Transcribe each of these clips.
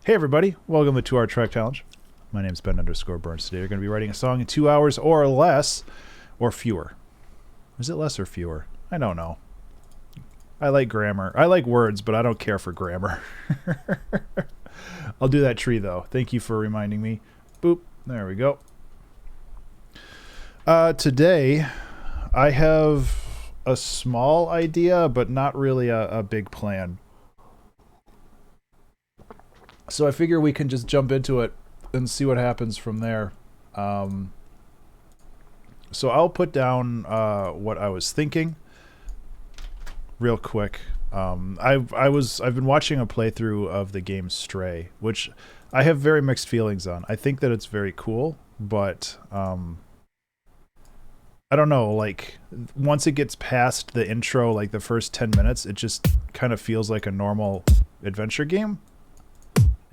Hey everybody, welcome to our track challenge. My name's Ben_Burns. Today we're going to be writing a song in 2 hours or less, or fewer. Is it less or fewer? I don't know. I like grammar. I like words, but I don't care for grammar. I'll do that tree though. Thank you for reminding me. Boop. There we go. Today I have a small idea, but not really a big plan. So I figure we can just jump into it and see what happens from there. So I'll put down what I was thinking real quick. I've been watching a playthrough of the game Stray, which I have very mixed feelings on. I think that it's very cool, but I don't know, like once it gets past the intro, like the first 10 minutes, it just kind of feels like a normal adventure game.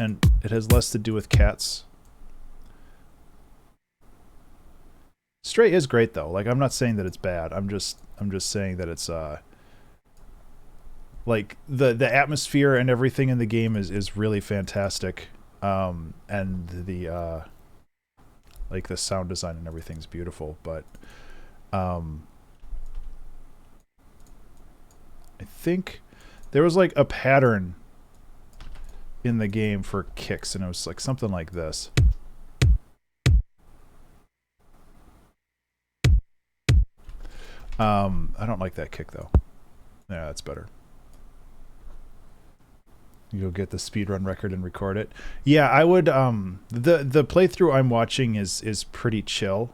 And it has less to do with cats. Stray is great though. Like I'm not saying that it's bad. I'm just saying that it's like the atmosphere and everything in the game is really fantastic. And the like the sound design and everything's beautiful, but I think there was like a pattern in the game for kicks, and it was like something like this. I don't like that kick though. Yeah, that's better. You'll get the speedrun record and record it. Yeah, I would the playthrough I'm watching is pretty chill,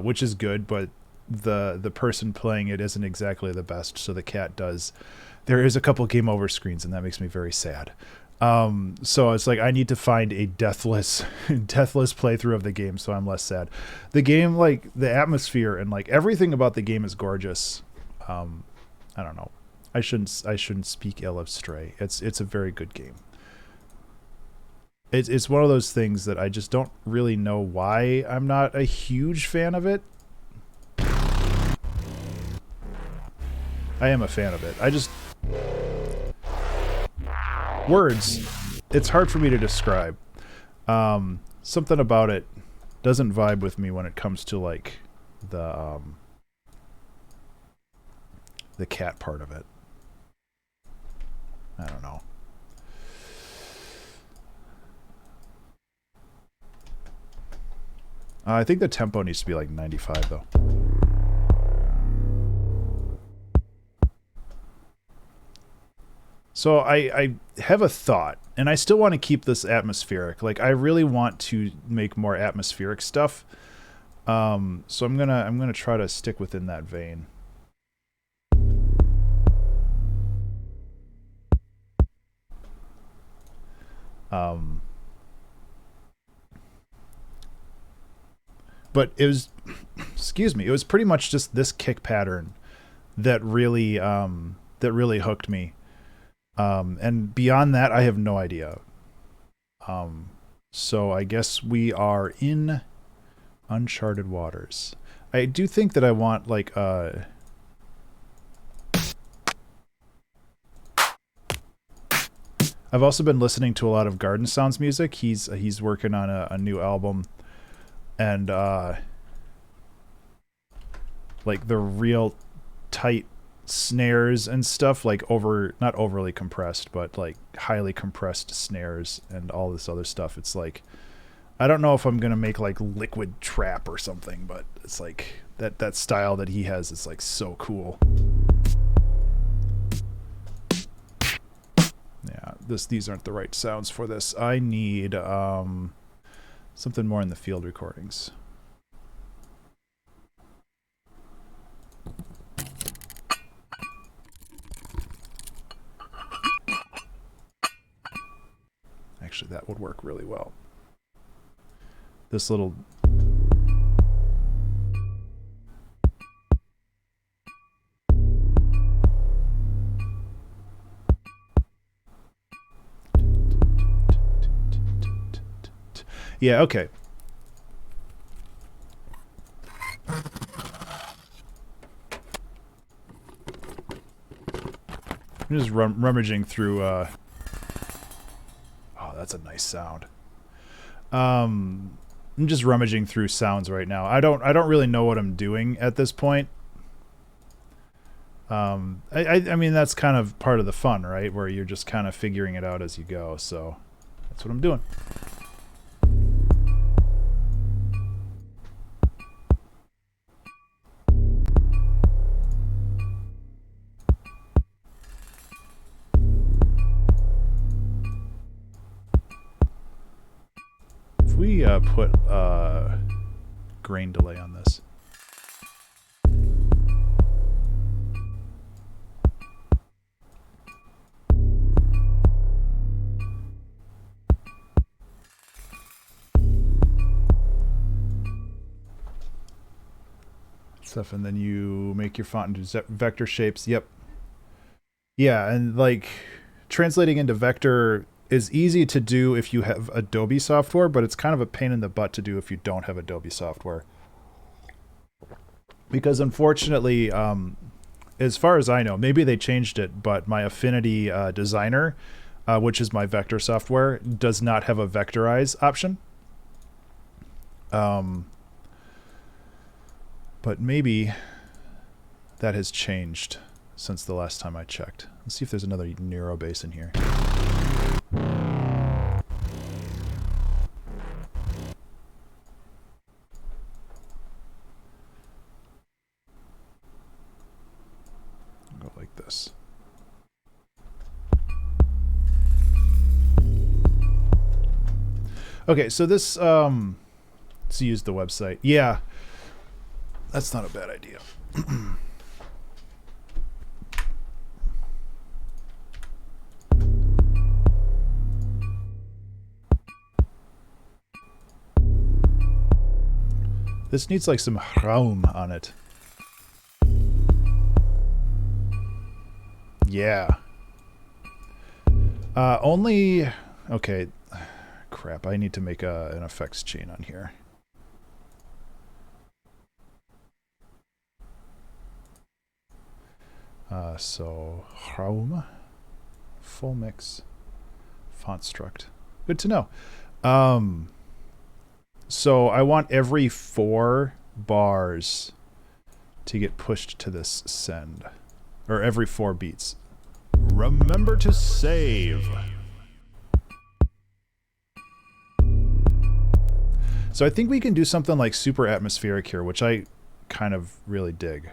which is good, but the person playing it isn't exactly the best, so the cat does. There is a couple game over screens, and that makes me very sad. So it's like I need to find a deathless playthrough of the game, so I'm less sad. The game, like the atmosphere and like everything about the game is gorgeous. I don't know. I shouldn't speak ill of Stray. It's a very good game. It's one of those things that I just don't really know why I'm not a huge fan of it. I am a fan of it. I just words, it's hard for me to describe. Something about it doesn't vibe with me when it comes to like the cat part of it. I don't know. I think the tempo needs to be like 95 though. So I have a thought, and I still want to keep this atmospheric. Like I really want to make more atmospheric stuff. So I'm gonna try to stick within that vein. But it was, excuse me, it was pretty much just this kick pattern that really hooked me. And beyond that, I have no idea. So I guess we are in uncharted waters. I do think that I want like I've also been listening to a lot of Garden Sounds music. He's working on a new album, and like the real tight snares and stuff, like not overly compressed, but like highly compressed snares and all this other stuff. It's like I don't know if I'm gonna make like liquid trap or something, but it's like that style that he has is like so cool. Yeah, these aren't the right sounds for this. I need something more in the field recordings. Actually, that would work really well. This little... Yeah, okay. I'm just rummaging through... Oh, that's a nice sound. I'm just rummaging through sounds right now. I don't really know what I'm doing at this point. I mean, that's kind of part of the fun, right? Where you're just kind of figuring it out as you go. So that's what I'm doing. If we put grain delay on this. Stuff, and then you make your font into vector shapes. Yep. Yeah, and like translating into vector is easy to do if you have Adobe software, but it's kind of a pain in the butt to do if you don't have Adobe software. Because unfortunately, as far as I know, maybe they changed it, but my Affinity Designer, which is my vector software, does not have a vectorize option. But maybe that has changed since the last time I checked. Let's see if there's another Neuro bass in here. Go like this. Okay, so this, let's use the website. Yeah. That's not a bad idea. This needs like some raum on it. Yeah. Only... Okay. Crap, I need to make an effects chain on here. So raum, full mix, font struct. Good to know. So I want every 4 bars to get pushed to this send, or every 4 beats. Remember to save. So I think we can do something like super atmospheric here, which I kind of really dig.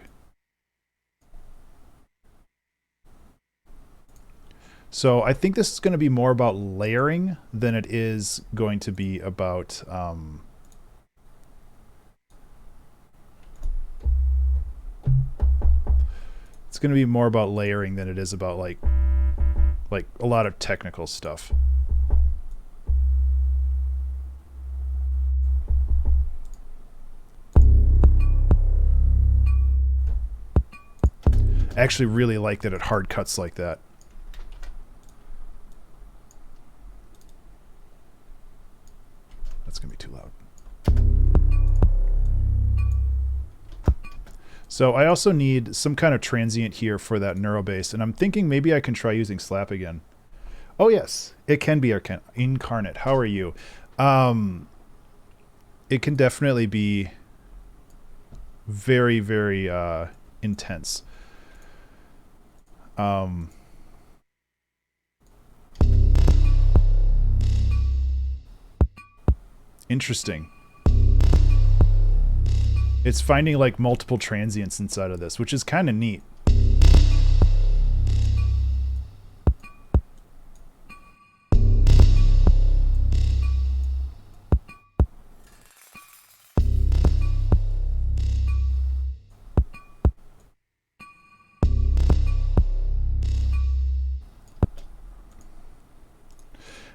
So I think this is going to be more about layering than it is going to be about it's going to be more about layering than it is about like a lot of technical stuff. I actually really like that it hard cuts like that. That's going to be too loud. So I also need some kind of transient here for that neuro bass, and I'm thinking maybe I can try using slap again. Oh yes, it can be incarnate. How are you? It can definitely be very, very intense. Interesting. It's finding like multiple transients inside of this, which is kind of neat.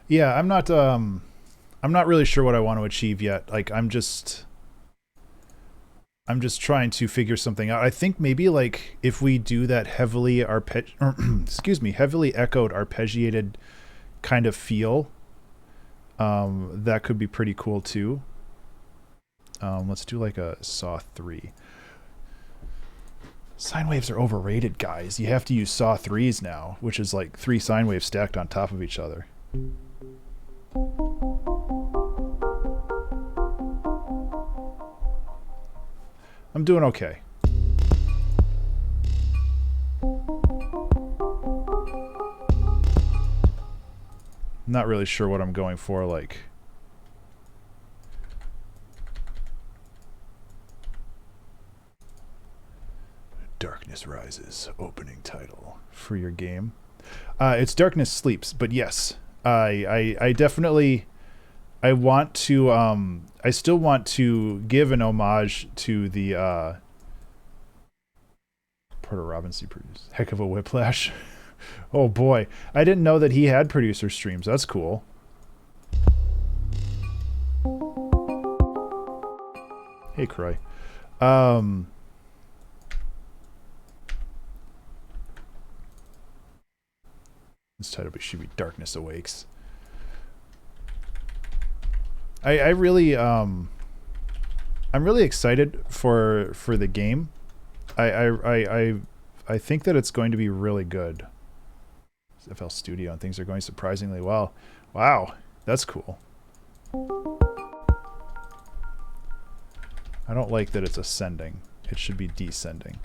Yeah, I'm not really sure what I want to achieve yet. Like I'm just trying to figure something out. I think maybe like if we do that heavily heavily echoed arpeggiated kind of feel, that could be pretty cool too. Let's do like a saw 3. Sine waves are overrated, guys. You have to use saw 3s now, which is like 3 sine waves stacked on top of each other. I'm doing okay. Not really sure what I'm going for, like... Darkness Rises, opening title for your game. It's Darkness Sleeps, but yes. I definitely... I want to... I still want to give an homage to the... Porter Robinson produced. Heck of a whiplash. Oh boy. I didn't know that he had producer streams. That's cool. Hey, Croy. This title should be Darkness Awakes. I really I'm really excited for the game. I think that it's going to be really good. FL Studio and things are going surprisingly well. Wow, that's cool. I don't like that it's ascending. It should be descending.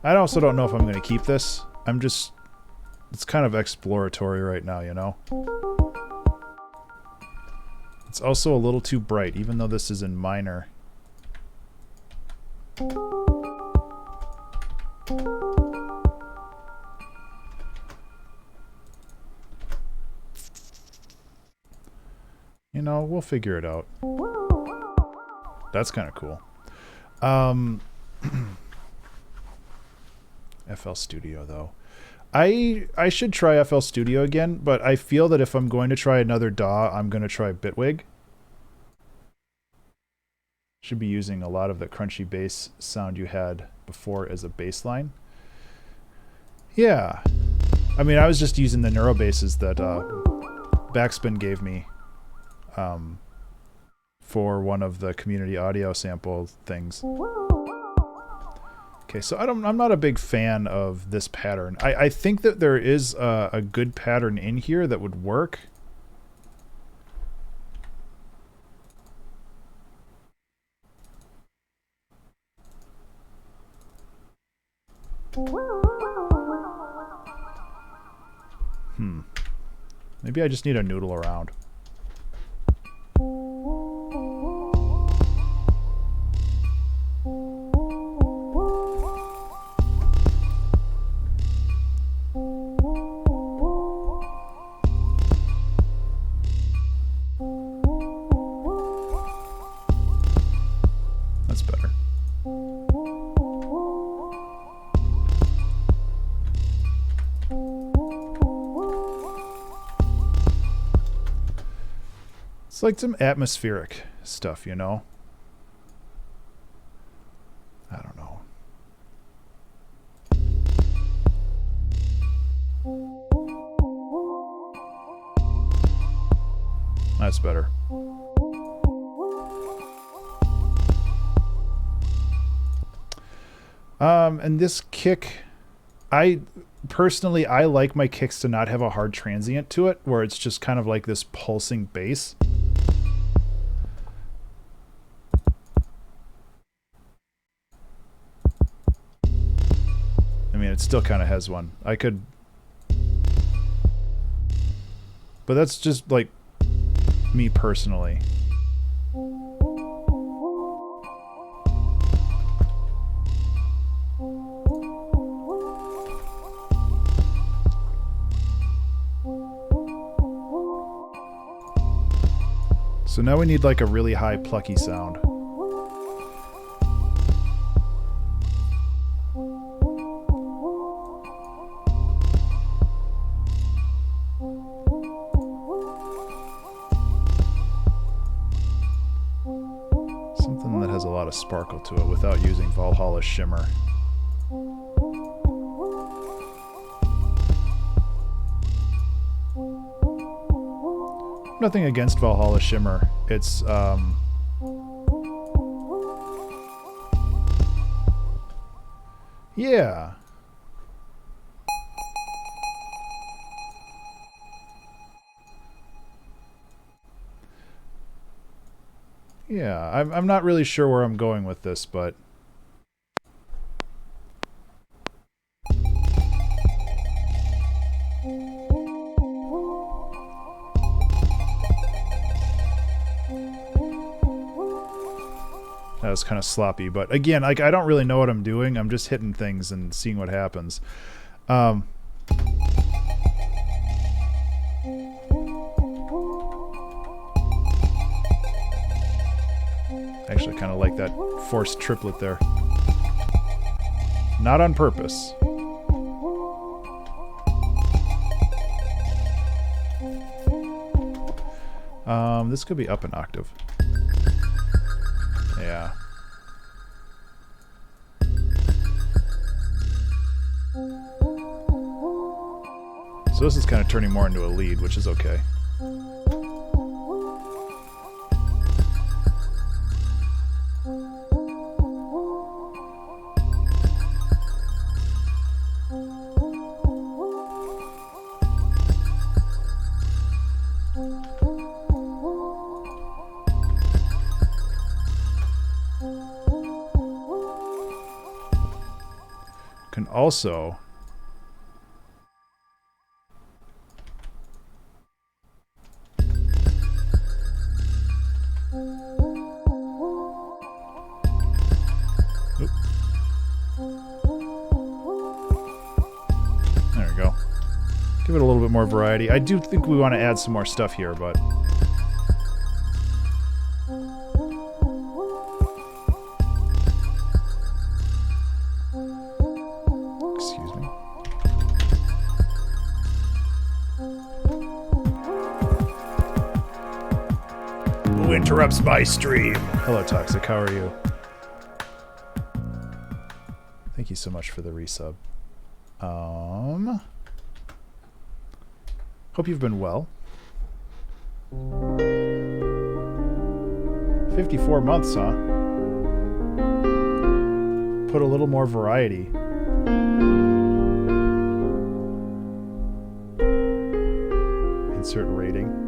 I also don't know if I'm going to keep this. I'm just... It's kind of exploratory right now, you know? It's also a little too bright, even though this is in minor. You know, we'll figure it out. That's kind of cool. FL Studio, though. I should try FL Studio again, but I feel that if I'm going to try another DAW, I'm going to try Bitwig. Should be using a lot of the crunchy bass sound you had before as a bass line. Yeah. I mean, I was just using the neuro basses that Backspin gave me for one of the community audio sample things. Okay, so I'm not a big fan of this pattern. I think that there is a good pattern in here that would work. Maybe I just need to noodle around. That's better. It's like some atmospheric stuff, you know? I don't know. That's better. And this kick, personally, I like my kicks to not have a hard transient to it, where it's just kind of like this pulsing bass. I mean, it still kind of has one. I could... But that's just, like, me personally. So now we need like a really high plucky sound. Something that has a lot of sparkle to it without using Valhalla Shimmer. Nothing against Valhalla Shimmer. It's yeah. Yeah, I'm not really sure where I'm going with this, but that was kind of sloppy. But again, like, I don't really know what I'm doing. I'm just hitting things and seeing what happens. Actually, I kind of like that forced triplet there. Not on purpose. This could be up an octave. Yeah. So this is kind of turning more into a lead, which is okay. Can also there we go. Give it a little bit more variety. I do think we want to add some more stuff here, but excuse me. Who interrupts my stream? Hello, Toxic. How are you? Thank you so much for the resub. Hope you've been well. 54 months, huh? Put a little more variety. Insert rating.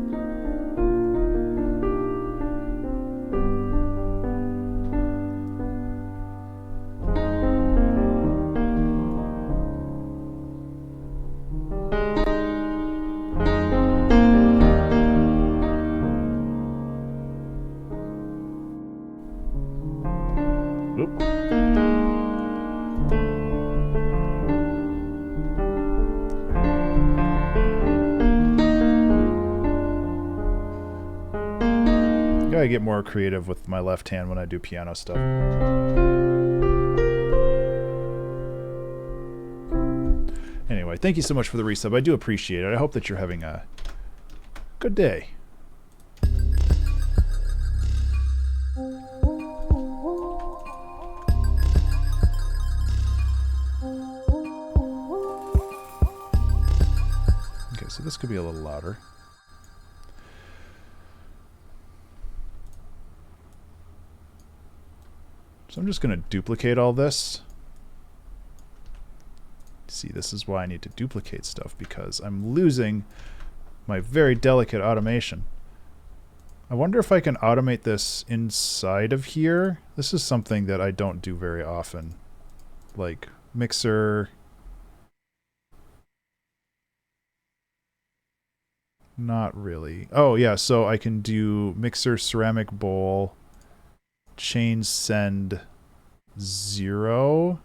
I get more creative with my left hand when I do piano stuff. Anyway, thank you so much for the resub. I do appreciate it. I hope that you're having a good day. Okay, so this could be a little louder. So I'm just going to duplicate all this. See, this is why I need to duplicate stuff, because I'm losing my very delicate automation. I wonder if I can automate this inside of here. This is something that I don't do very often. Like mixer. Not really. Oh yeah, so I can do mixer, ceramic bowl, change send 0.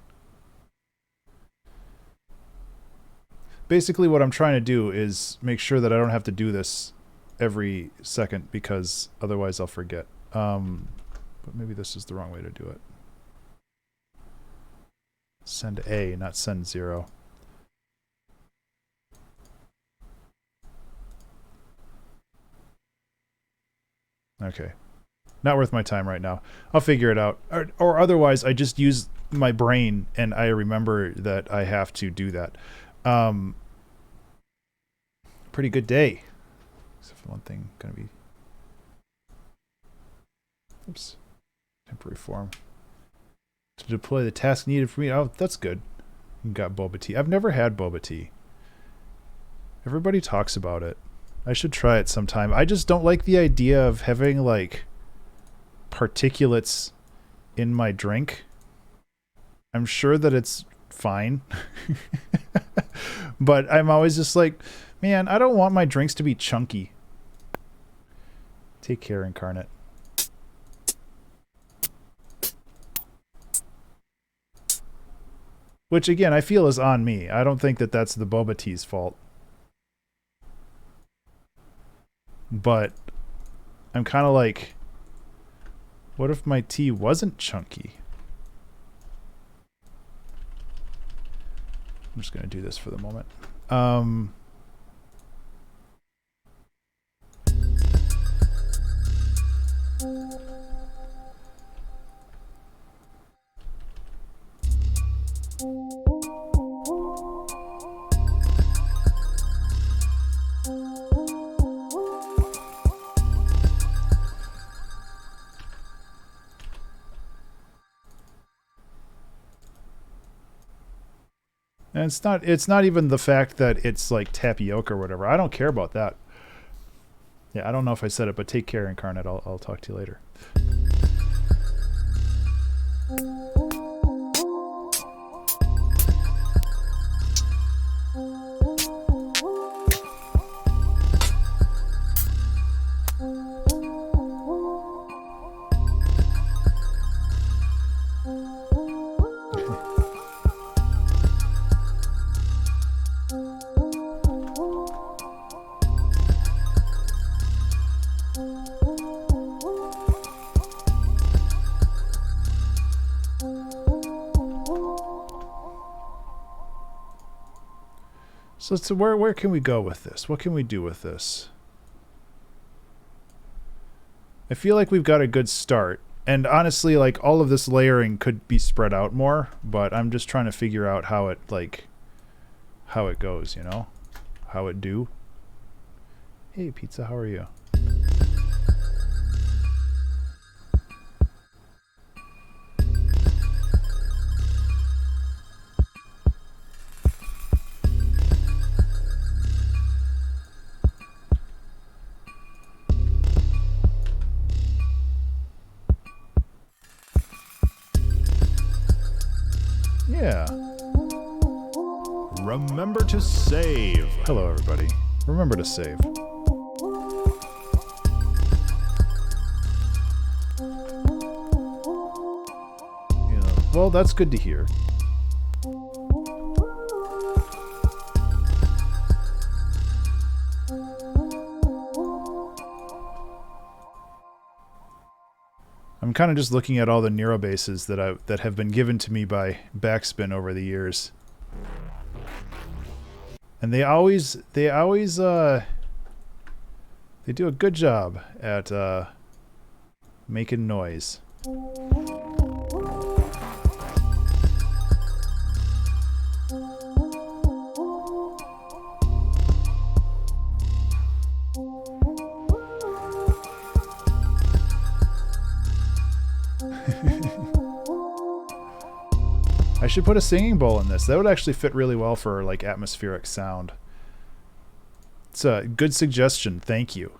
Basically what I'm trying to do is make sure that I don't have to do this every second, because otherwise I'll forget. But maybe this is the wrong way to do it. Send A, not send 0. Okay. Not worth my time right now. I'll figure it out. Or otherwise, I just use my brain and I remember that I have to do that. Pretty good day. Except for one thing, gonna be... Oops. Temporary form. To deploy the task needed for me. Oh, that's good. You got boba tea. I've never had boba tea. Everybody talks about it. I should try it sometime. I just don't like the idea of having, like... particulates in my drink. I'm sure that it's fine. But I'm always just like, man, I don't want my drinks to be chunky. Take care, Incarnate. Which, again, I feel is on me. I don't think that that's the boba tea's fault. But I'm kind of like, what if my tea wasn't chunky? I'm just going to do this for the moment. And it's not even the fact that it's like tapioca or whatever. I don't care about that. Yeah, I don't know if I said it, but take care, Incarnate. I'll talk to you later. So where can we go with this? What can we do with this? I feel like we've got a good start. And honestly, like, all of this layering could be spread out more, but I'm just trying to figure out how it goes, you know? How it do. Hey, Pizza, how are you? Yeah. Remember to save. Hello, everybody. Remember to save. Yeah. Well, that's good to hear. I'm kind of just looking at all the Nero bases that have been given to me by Backspin over the years. And they do a good job at making noise. I should put a singing bowl in this. That would actually fit really well for like atmospheric sound. It's a good suggestion. Thank you.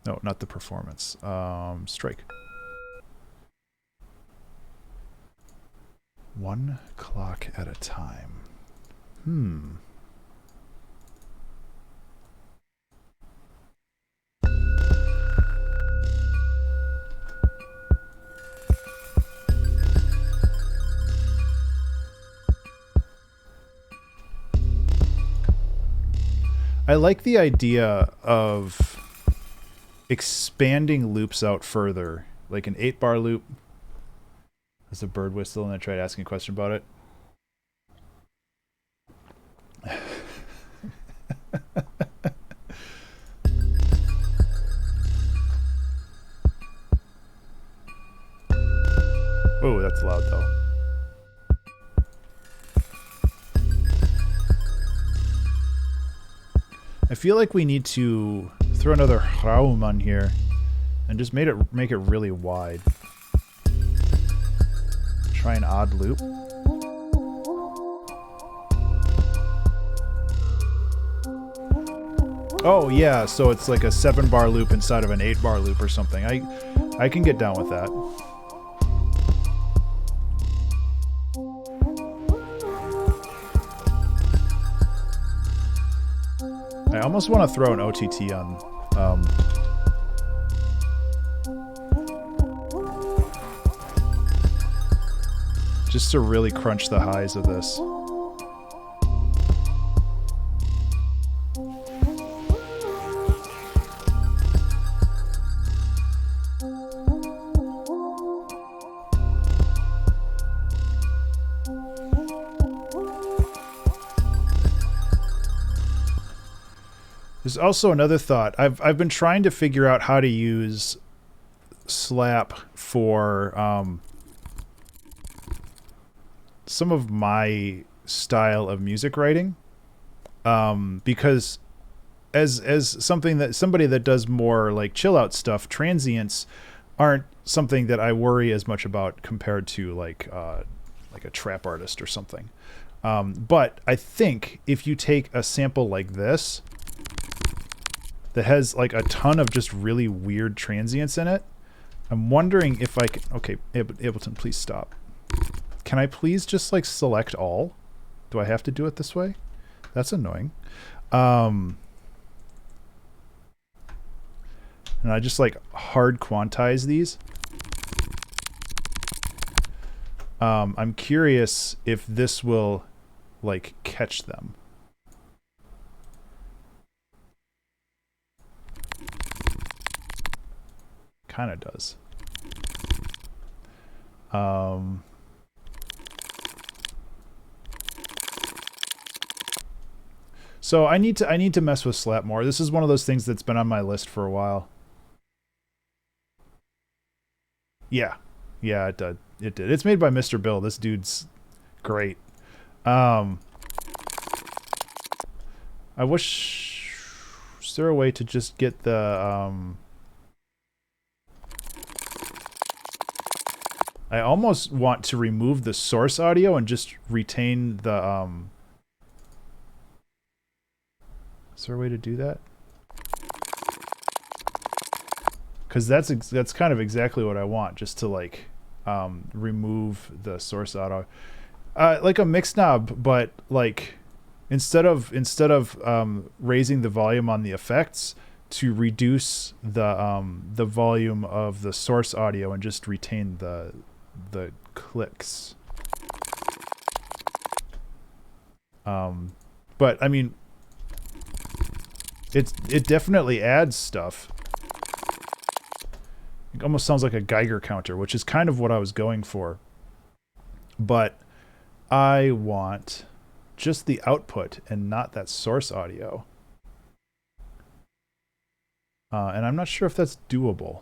No, not the performance. Strike. 1 clock at a time. I like the idea of expanding loops out further, like an 8-bar loop. There's a bird whistle, and I tried asking a question about it. Oh, that's loud though. I feel like we need to throw another Raum on here and just make it really wide. Try an odd loop. Oh yeah, so it's like a 7-bar loop inside of an 8-bar loop or something. I can get down with that. I almost want to throw an OTT on. Just to really crunch the highs of this. There's also another thought. I've been trying to figure out how to use Slap for some of my style of music writing, because as somebody that does more like chill out stuff, transients aren't something that I worry as much about compared to like a trap artist or something. But I think if you take a sample like this that has like a ton of just really weird transients in it, I'm wondering if I can... Okay, Ableton, please stop. Can I please just like select all? Do I have to do it this way? That's annoying. And I just like hard quantize these. I'm curious if this will like catch them. Kind of does. So I need to mess with Slap more. This is one of those things that's been on my list for a while. Yeah, it did. It did. It's made by Mr. Bill. This dude's great. I wish... Is there a way to just get the... I almost want to remove the source audio and just retain the... Is there a way to do that? Because that's kind of exactly what I want, just to like remove the source audio, like a mix knob, but like instead of raising the volume on the effects, to reduce the volume of the source audio and just retain the clicks. But I mean, it definitely adds stuff. It almost sounds like a Geiger counter, which is kind of what I was going for. But I want just the output and not that source audio. And I'm not sure if that's doable,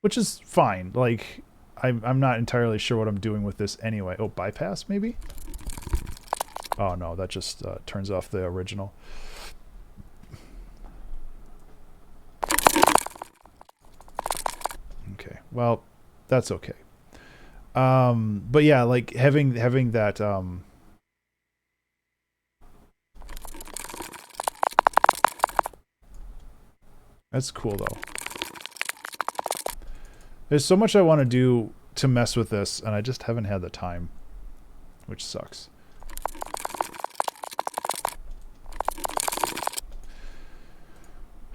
which is fine. Like, I'm not entirely sure what I'm doing with this anyway. Oh, bypass maybe? Oh no, that just turns off the original. Okay, well, that's okay. But yeah, like having that that's cool though. There's so much I want to do to mess with this, and I just haven't had the time, which sucks.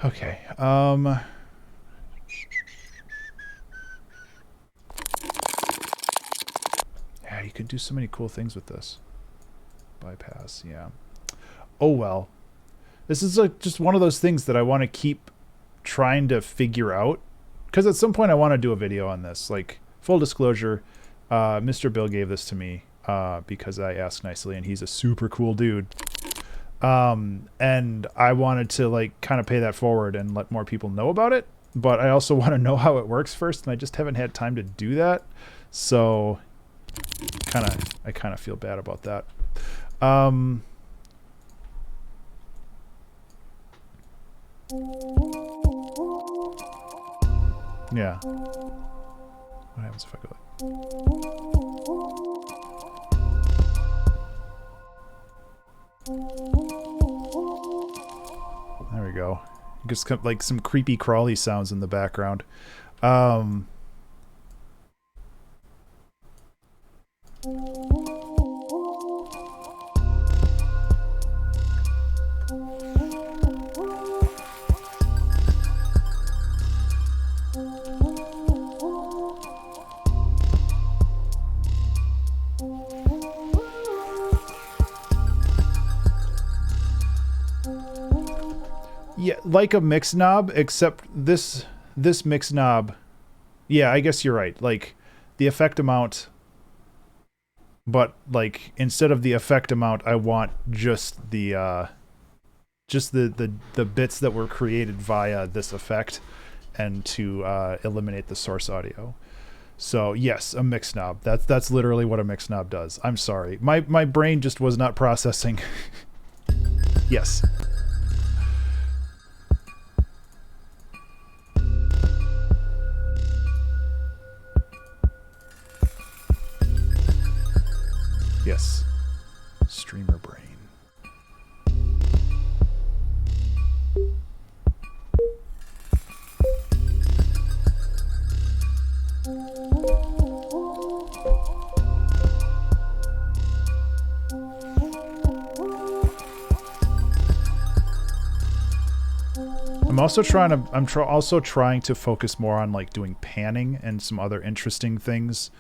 Okay, yeah, you could do so many cool things with this. Bypass, yeah. Oh well. This is like just one of those things that I want to keep trying to figure out, because at some point I want to do a video on this. Like, full disclosure, Mr. Bill gave this to me because I asked nicely, and he's a super cool dude. And I wanted to like kind of pay that forward and let more people know about it, but I also want to know how it works first, and I just haven't had time to do that. So I kind of feel bad about that. Yeah. What happens if I go like... There we go. Just like some creepy crawly sounds in the background. Yeah, like a mix knob, except this mix knob. Yeah, I guess you're right. Like the effect amount, but like instead of the effect amount, I want just the bits that were created via this effect, and to eliminate the source audio. So yes, a mix knob. That's literally what a mix knob does. I'm sorry, my brain just was not processing. Yes. Yes. Streamer brain. I'm also trying to focus more on like doing panning and some other interesting things.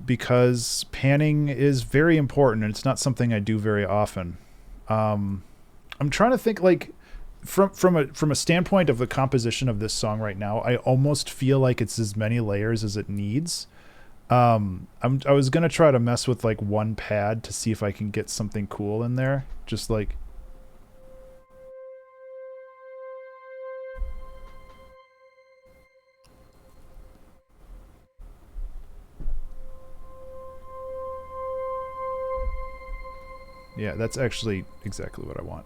Because panning is very important and it's not something I do very often. I'm trying to think like from a standpoint of the composition of this song right now, I almost feel like it's as many layers as it needs. I was gonna try to mess with like one pad to see if I can get something cool in there. Just like yeah, that's actually exactly what I want.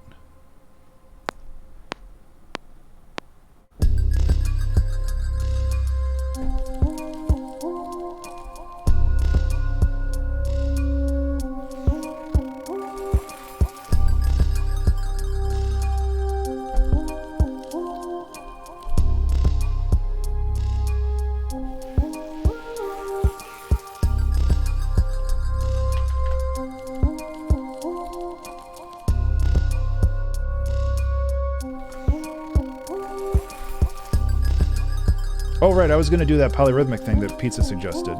Oh, right, I was going to do that polyrhythmic thing that Pizza suggested.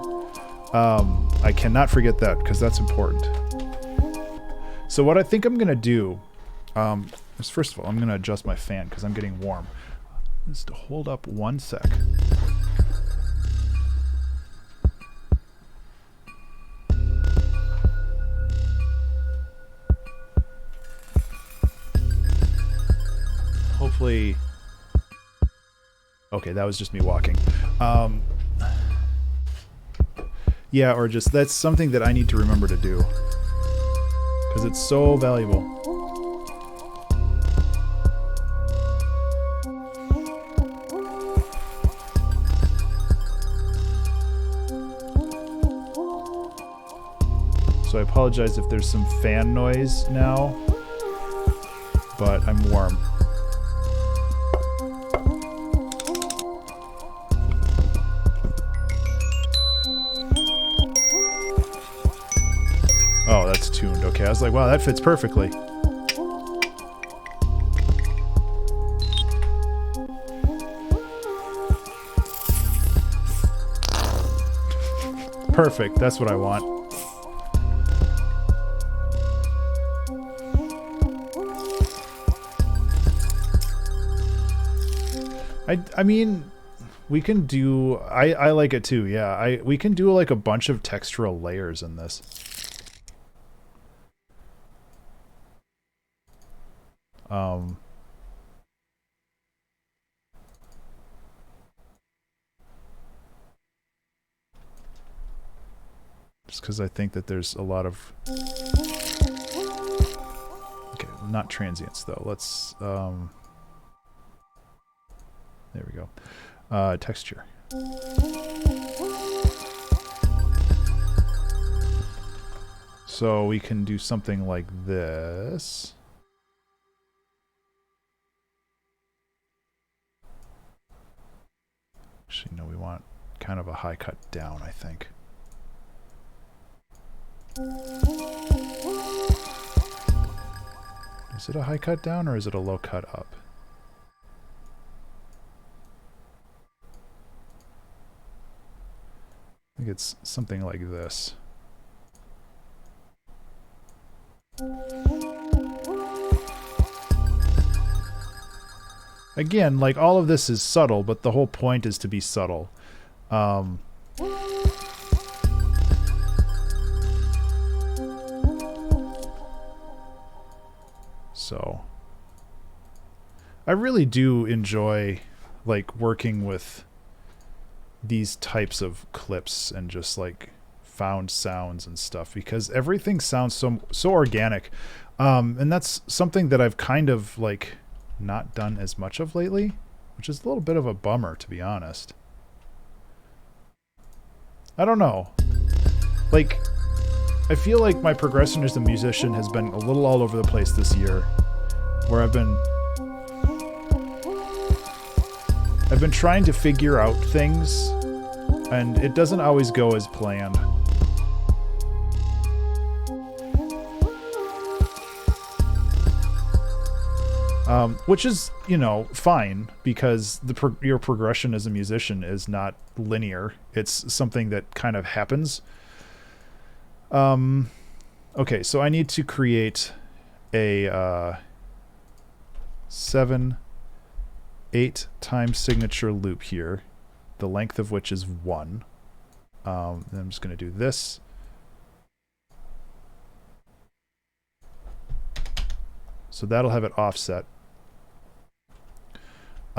I cannot forget that, because that's important. So what I think I'm going to do is, first of all, I'm going to adjust my fan, because I'm getting warm. Just hold up 1 sec. Hopefully... Okay, that was just me walking. Yeah, or just that's something that I need to remember to do. Because it's so valuable. So I apologize if there's some fan noise now, but I'm warm. Oh, that's tuned. Okay, I was like, wow, that fits perfectly. Perfect, that's what I want. I mean, we can do... I like it too, yeah. We can do like a bunch of textural layers in this. Just because I think that there's a lot of... Okay, not transients though. Let's... There we go. Texture. So we can do something like this. Actually, no, we want kind of a high cut down, I think. Is it a high cut down or is it a low cut up? I think it's something like this. Again, like all of this is subtle, but the whole point is to be subtle. So I really do enjoy like working with these types of clips and just like found sounds and stuff, because everything sounds so organic. And that's something that I've kind of like not done as much of lately, which is a little bit of a bummer, to be honest. I don't know. Like, I feel like my progression as a musician has been a little all over the place this year, where I've been trying to figure out things, and it doesn't always go as planned. Which is, you know, fine, because your progression as a musician is not linear. It's something that kind of happens. Okay, so I need to create a 7/8 time signature loop here, the length of which is 1. Then I'm just going to do this. So that'll have it offset.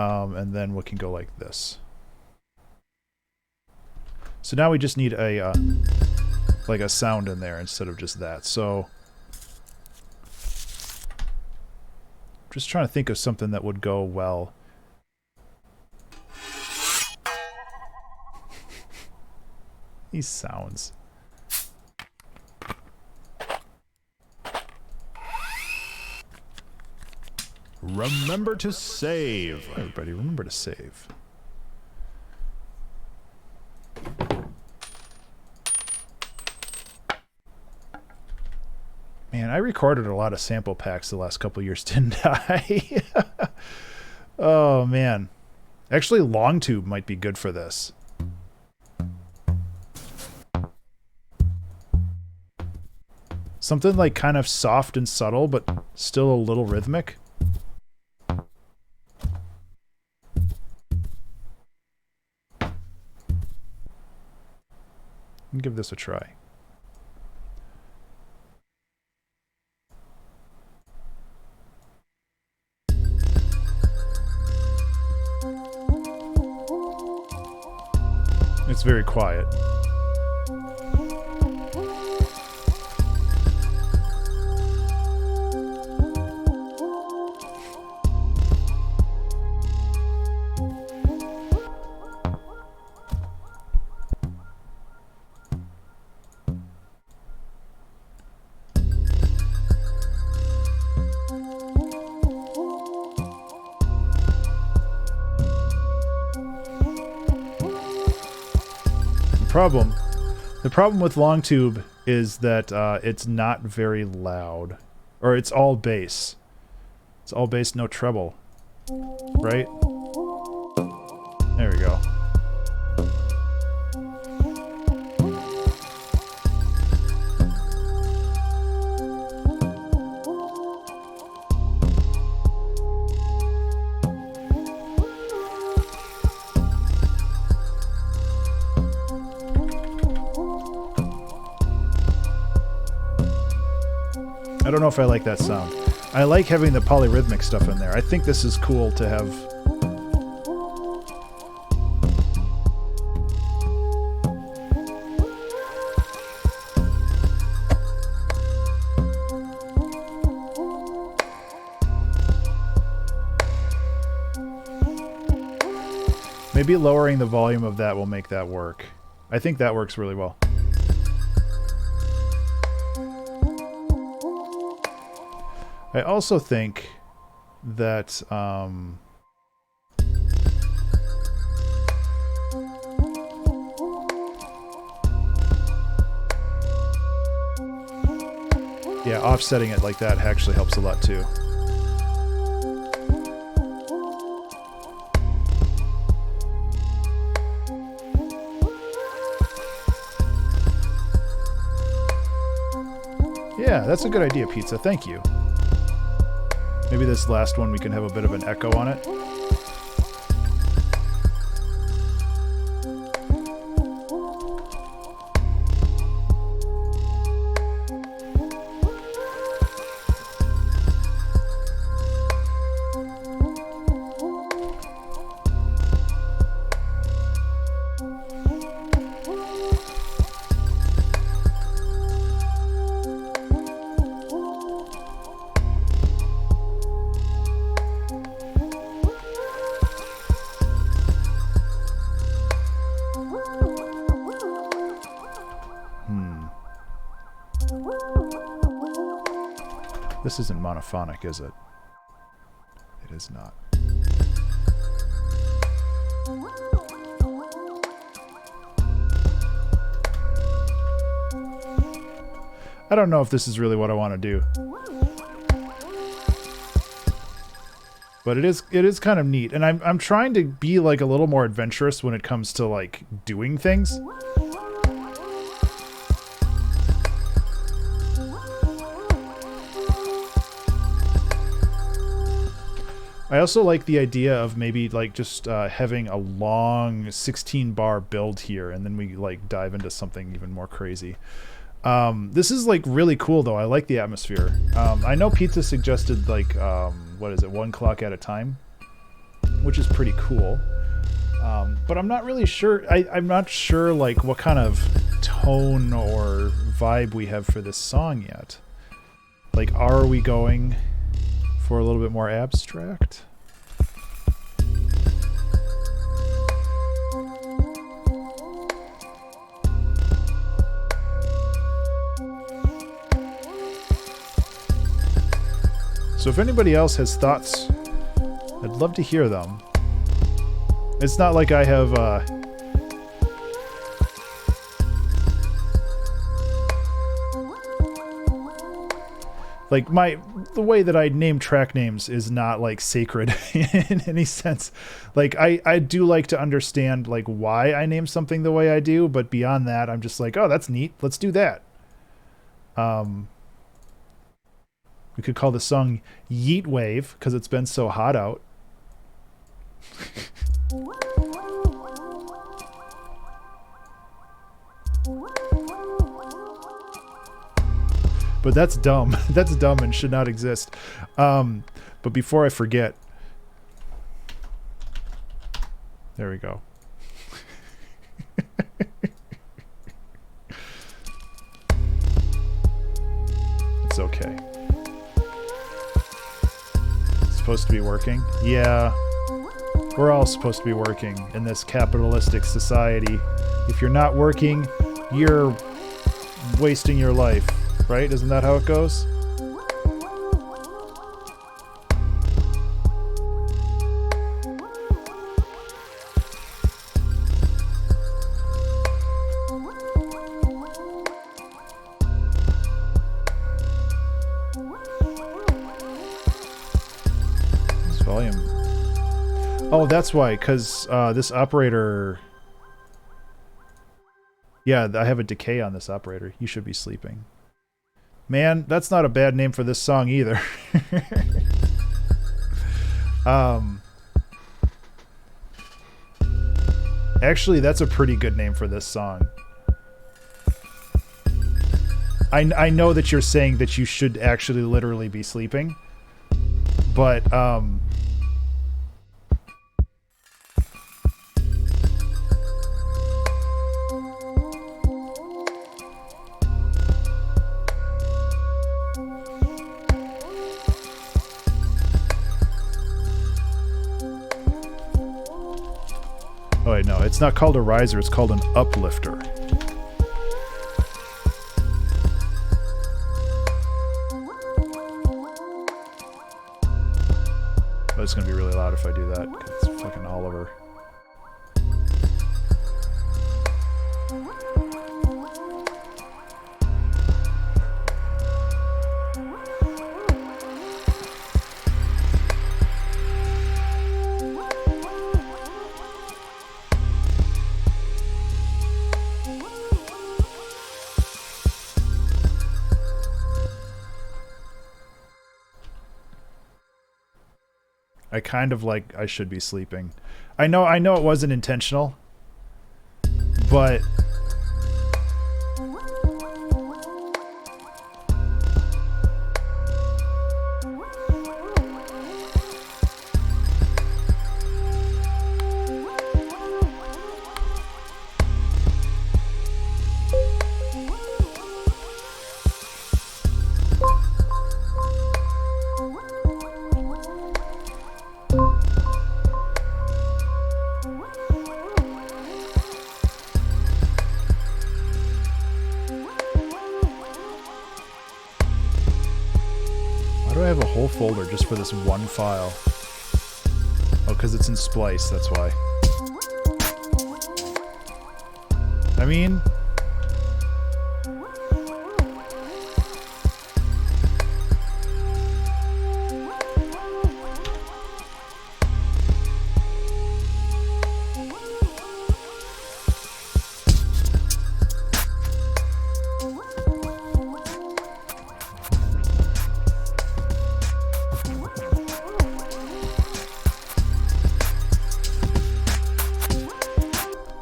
And then we can go like this. So now we just need a like a sound in there instead of just that. So just trying to think of something that would go well. These sounds. Remember to save. Everybody, remember to save. Man, I recorded a lot of sample packs the last couple of years, didn't I? Oh, man. Actually, long tube might be good for this. Something like kind of soft and subtle, but still a little rhythmic. Give this a try. It's very quiet. The problem with long tube is that it's not very loud, or it's all bass. It's all bass, no treble, right? There we go. I don't know if I like that sound. I like having the polyrhythmic stuff in there. I think this is cool to have. Maybe lowering the volume of that will make that work. I think that works really well. I also think that yeah, offsetting it like that actually helps a lot too. Yeah, that's a good idea, Pizza. Thank you. Maybe this last one we can have a bit of an echo on it. This isn't monophonic, is it? It is not. I don't know if this is really what I want to do. But it is kind of neat, and I'm trying to be like a little more adventurous when it comes to like doing things. I also like the idea of maybe like just having a long 16 bar build here, and then we like dive into something even more crazy. This is like really cool though. I like the atmosphere. I know Pizza suggested like what is it, 1 clock at a time, which is pretty cool. But I'm not really sure. I'm not sure like what kind of tone or vibe we have for this song yet. Like, are we going for a little bit more abstract? So if anybody else has thoughts, I'd love to hear them. It's not like I have like the way that I name track names is not like sacred in any sense. Like I do like to understand like why I name something the way I do, but beyond that I'm just like, oh, that's neat, let's do that. We could call the song Yeet Wave because it's been so hot out. But that's dumb. That's dumb and should not exist. But before I forget, there we go. It's okay. It's supposed to be working? Yeah. We're all supposed to be working in this capitalistic society. If you're not working, you're wasting your life. Right? Isn't that how it goes? This volume. Oh, that's why, because this operator... Yeah, I have a decay on this operator. You should be sleeping. Man, that's not a bad name for this song either. Actually, that's a pretty good name for this song. I know that you're saying that you should actually literally be sleeping, but oh wait, no, it's not called a riser, it's called an uplifter. if I do that, 'cause it's fucking all over. I kind of like I should be sleeping. I know it wasn't intentional, but folder just for this one file. Oh, because it's in Splice, that's why. I mean...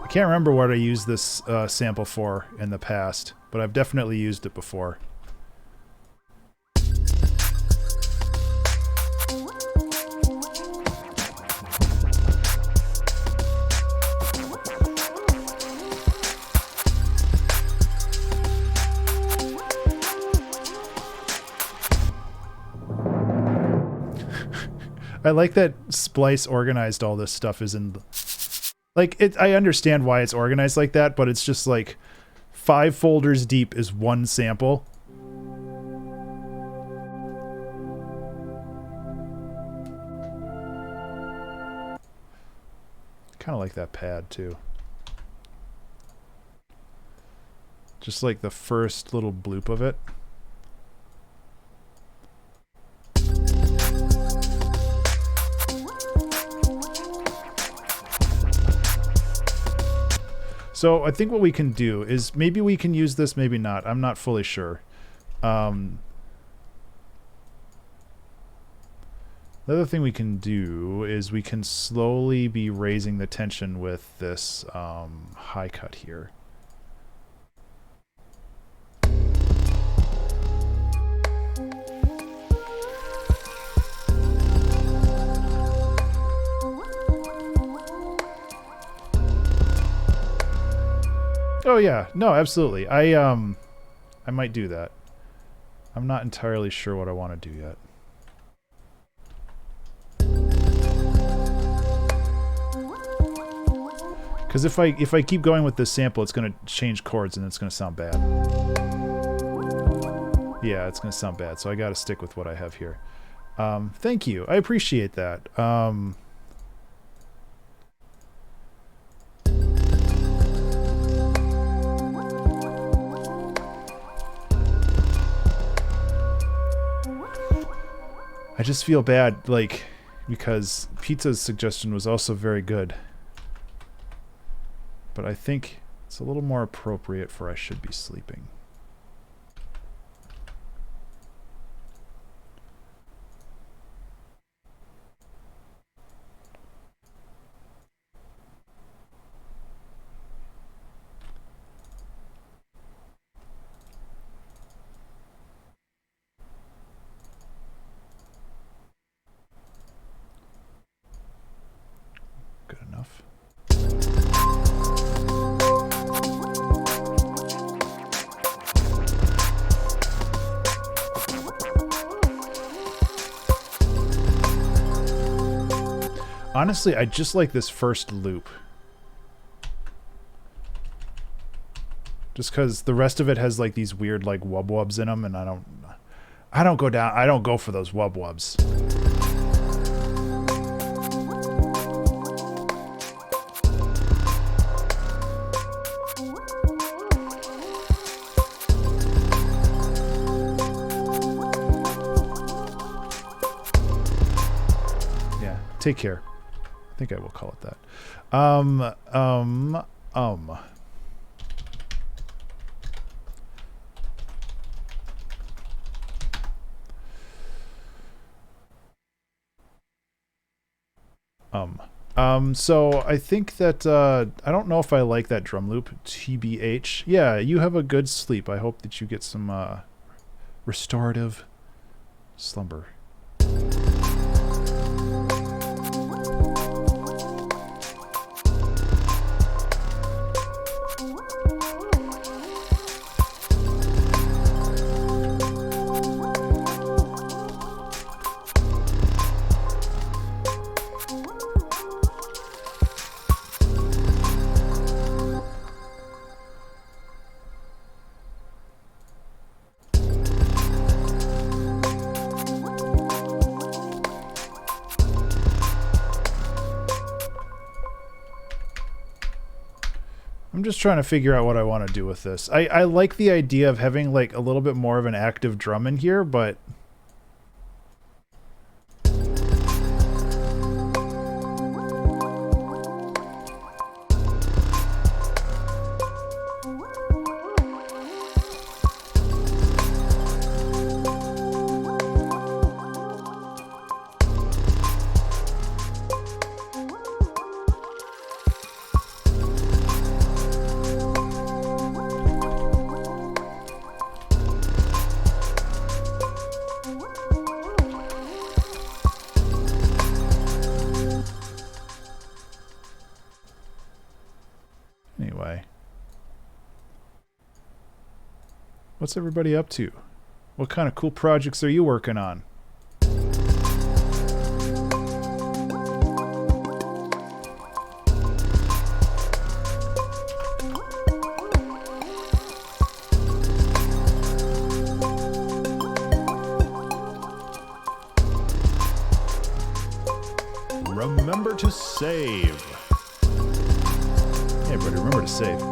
I can't remember what I used this sample for in the past, but I've definitely used it before. I like that Splice organized all this stuff is in... Like, I understand why it's organized like that, but it's just like 5 folders deep is one sample. Kind of like that pad, too. Just like the first little bloop of it. So I think what we can do is maybe we can use this, maybe not. I'm not fully sure. The other thing we can do is we can slowly be raising the tension with this high cut here. Oh yeah, no, absolutely. I might do that. I'm not entirely sure what I want to do yet. Because if I keep going with this sample, it's going to change chords and it's going to sound bad. Yeah, it's going to sound bad. So I got to stick with what I have here. Thank you. I appreciate that. I just feel bad, like, because Pizza's suggestion was also very good. But I think it's a little more appropriate for I should be sleeping. Good enough. Honestly, I just like this first loop. Just because the rest of it has like these weird like wub-wubs in them, and I don't go for those wub-wubs. Take care. I think I will call it that. Um. So I think that, I don't know if I like that drum loop, TBH. Yeah, you have a good sleep. I hope that you get some, restorative slumber. I'm just trying to figure out what I want to do with this. I like the idea of having like a little bit more of an active drum in here, but anyway. What's everybody up to? What kind of cool projects are you working on? Remember to save. Hey, everybody, remember to save.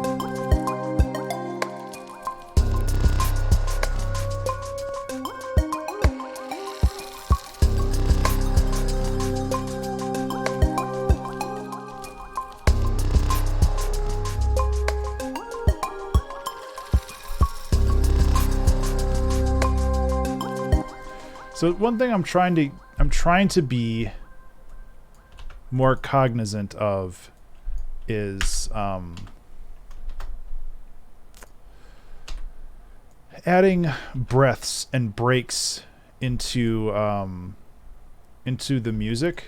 So one thing I'm trying to be more cognizant of is adding breaths and breaks into the music.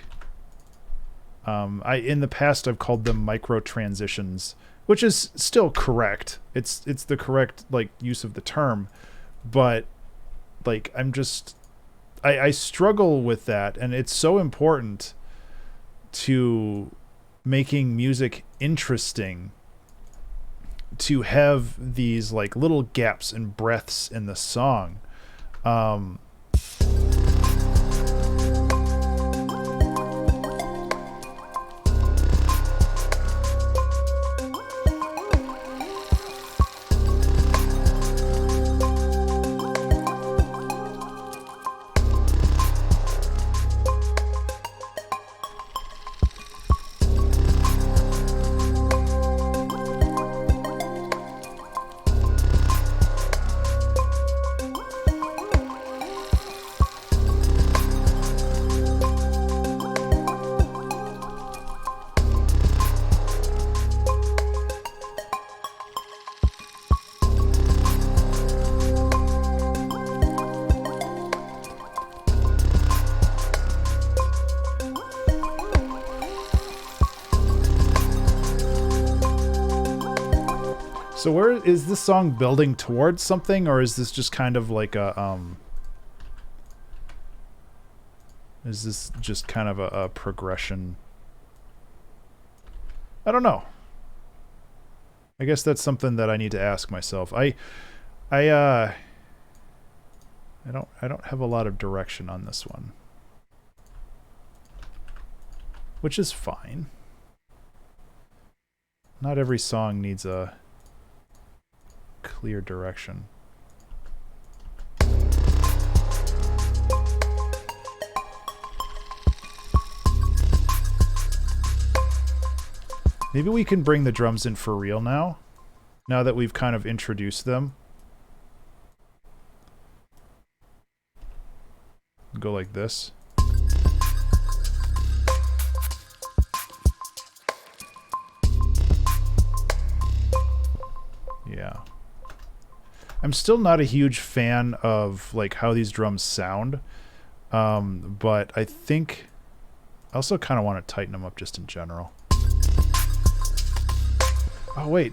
In the past I've called them micro transitions, which is still correct. It's the correct like use of the term, but like I struggle with that, and it's so important to making music interesting to have these like little gaps and breaths in the song. So where is this song building towards something, or is this just kind of like a is this just kind of a progression? I don't know. I guess that's something that I need to ask myself. I don't have a lot of direction on this one, which is fine. Not every song needs a clear direction. Maybe we can bring the drums in for real now. Now that we've kind of introduced them. Go like this. Yeah. I'm still not a huge fan of like how these drums sound. But I think I also kind of want to tighten them up just in general. Oh wait,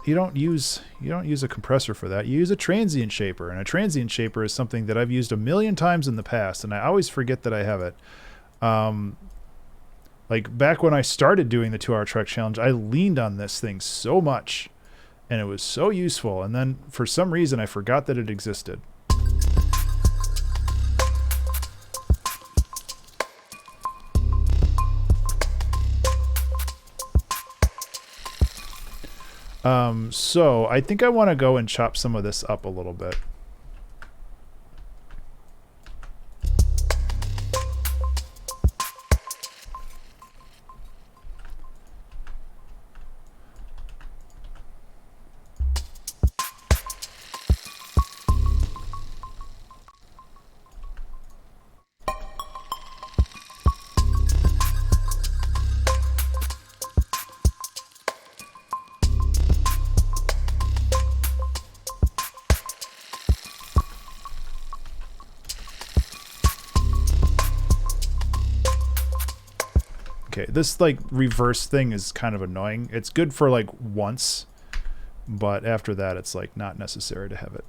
you don't use a compressor for that. You use a transient shaper, and a transient shaper is something that I've used a million times in the past, and I always forget that I have it. Like back when I started doing the 2-hour track challenge, I leaned on this thing so much, and it was so useful. And then for some reason, I forgot that it existed. So I think I want to go and chop some of this up a little bit. Okay, this like reverse thing is kind of annoying. It's good for like once, but after that it's like not necessary to have it.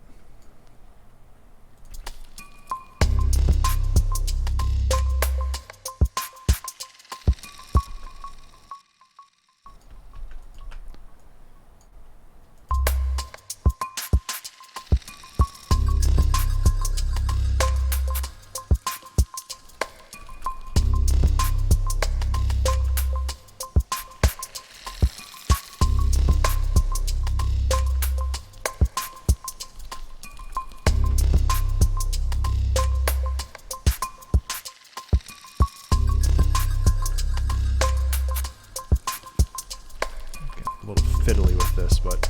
A little fiddly with this, but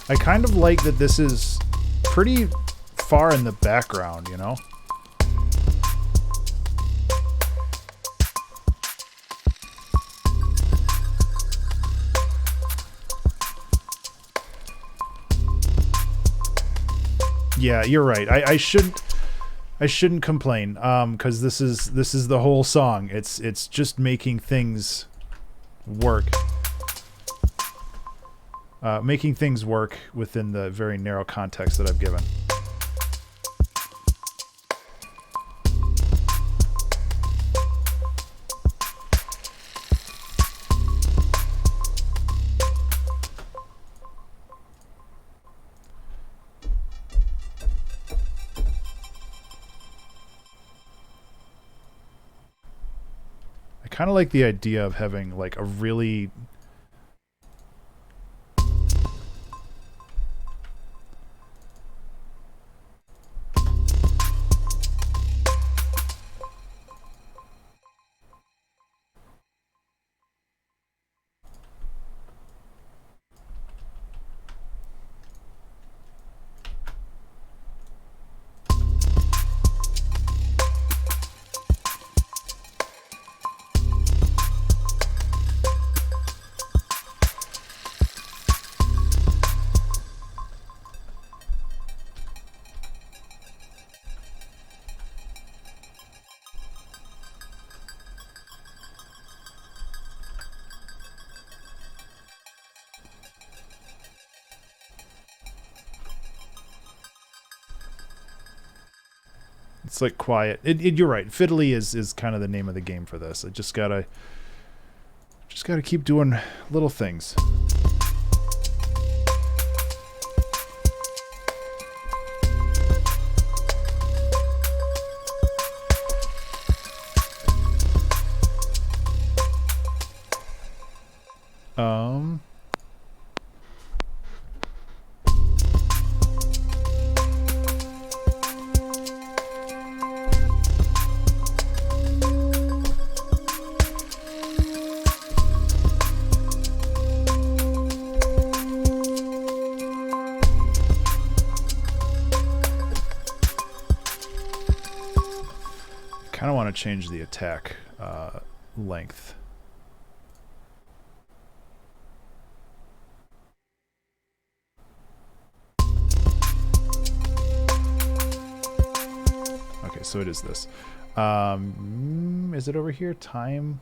I kind of like that this is pretty far in the background, you know? Yeah, you're right. I shouldn't complain, because this is the whole song. It's just making things work. Making things work within the very narrow context that I've given. I kind of like the idea of having like a really it's like quiet. You're right. Fiddly is kind of the name of the game for this. I just gotta keep doing little things. change the attack length. Okay, so it is this. Is it over here? Time.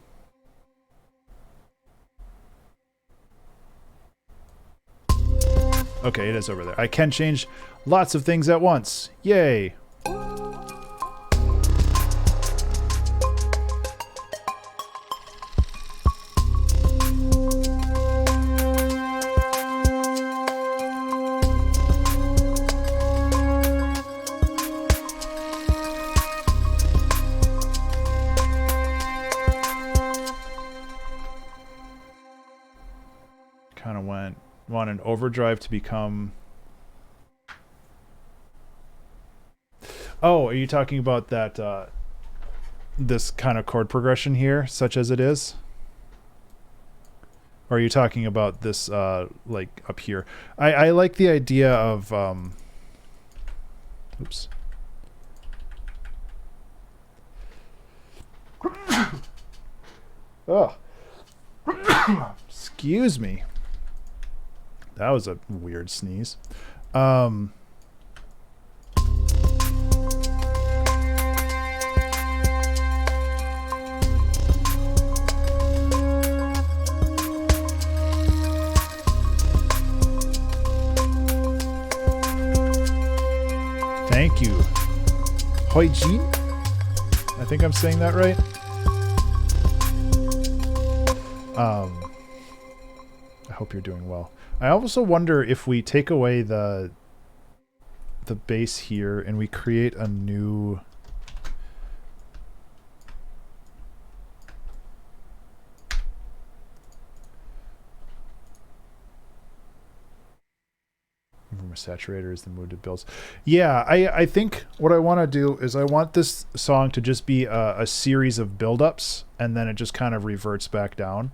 Okay, it is over there. I can change lots of things at once. Yay! Kind of want an overdrive to become... Oh, are you talking about that this kind of chord progression here, such as it is? Or are you talking about this like up here? I like the idea of oops. Oh. Excuse me. That was a weird sneeze. Thank you. Hoi Jin? I think I'm saying that right. I hope you're doing well. I also wonder if we take away the bass here and we create a new... From a saturator is the mood it builds. Yeah, I think what I want to do is I want this song to just be a series of build-ups, and then it just kind of reverts back down.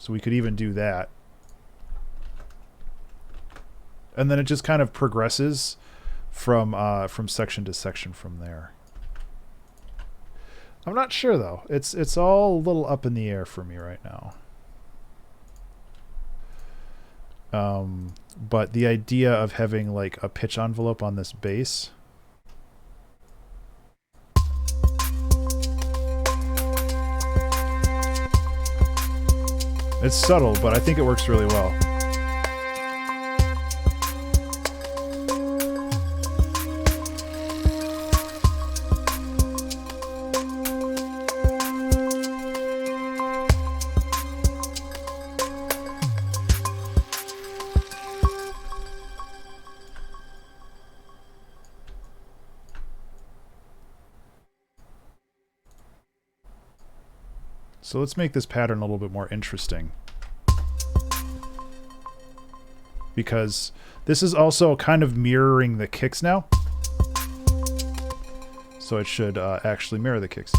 So we could even do that. And then it just kind of progresses from section to section from there. I'm not sure though. It's all a little up in the air for me right now. But the idea of having like a pitch envelope on this bass. It's subtle, but I think it works really well. So let's make this pattern a little bit more interesting. Because this is also kind of mirroring the kicks now. So it should actually mirror the kicks.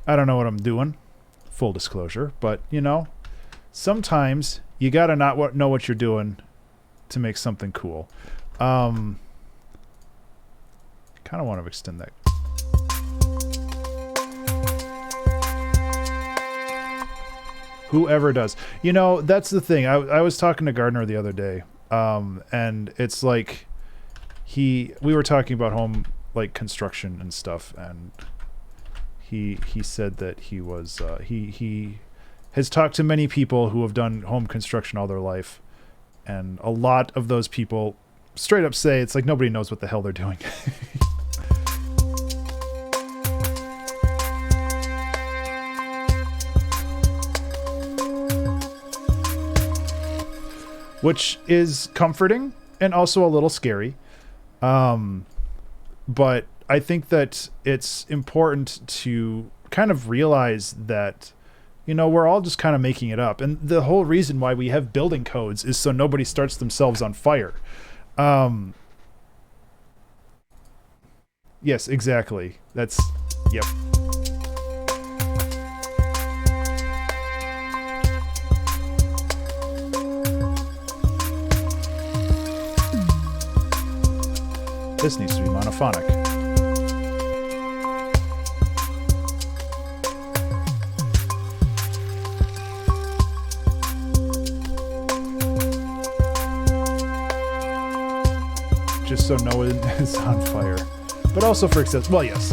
I don't know what I'm doing, full disclosure, but you know, sometimes you gotta not know what you're doing to make something cool. Kind of want to extend that. Whoever does. You know, that's the thing. I was talking to Gardner the other day, and it's like we were talking about home like construction and stuff, and he said that he was he has talked to many people who have done home construction all their life, and a lot of those people straight up say it's like nobody knows what the hell they're doing. Which is comforting and also a little scary. But I think that it's important to kind of realize that You know, we're all just kind of making it up. And the whole reason why we have building codes is so nobody starts themselves on fire. Yes, exactly. That's, yep. This needs to be monophonic. Just so no one is on fire. But also for access. Well, yes.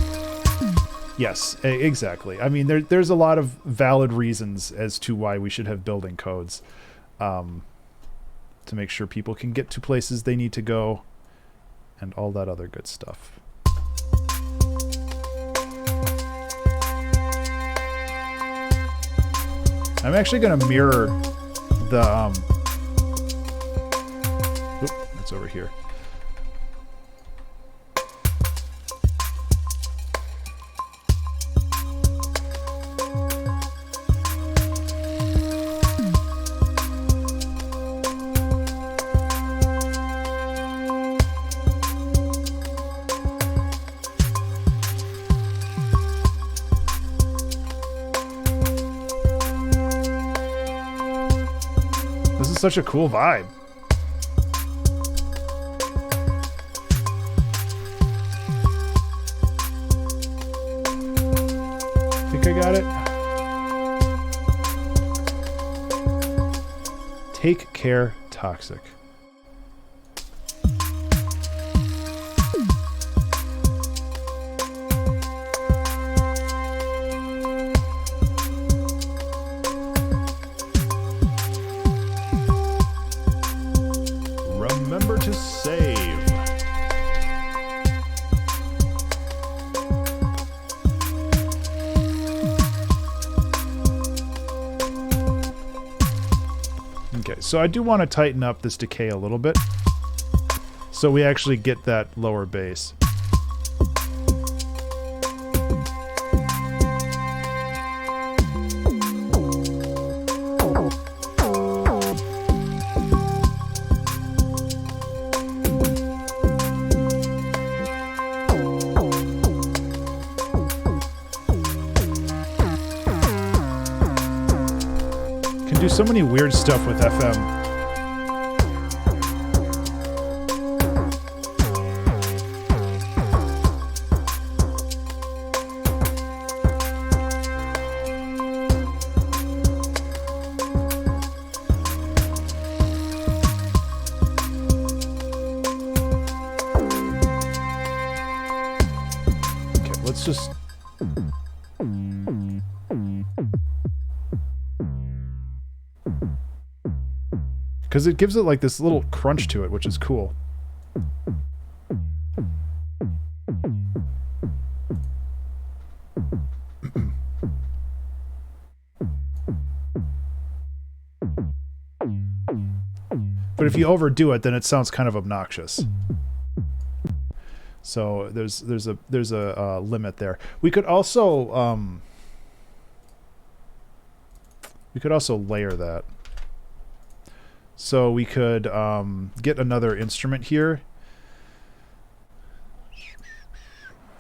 Yes, exactly. I mean, there's a lot of valid reasons as to why we should have building codes. To make sure people can get to places they need to go. And all that other good stuff. I'm actually going to mirror the... Oop, that's over here. Such a cool vibe. Think I got it. Take care, Toxic. Remember to save. Okay, so I do want to tighten up this decay a little bit so we actually get that lower bass. Do so many weird stuff with FM. Okay, let's just... Because it gives it like this little crunch to it, which is cool. But if you overdo it, then it sounds kind of obnoxious. So there's a limit there. We could also layer that. So we could get another instrument here.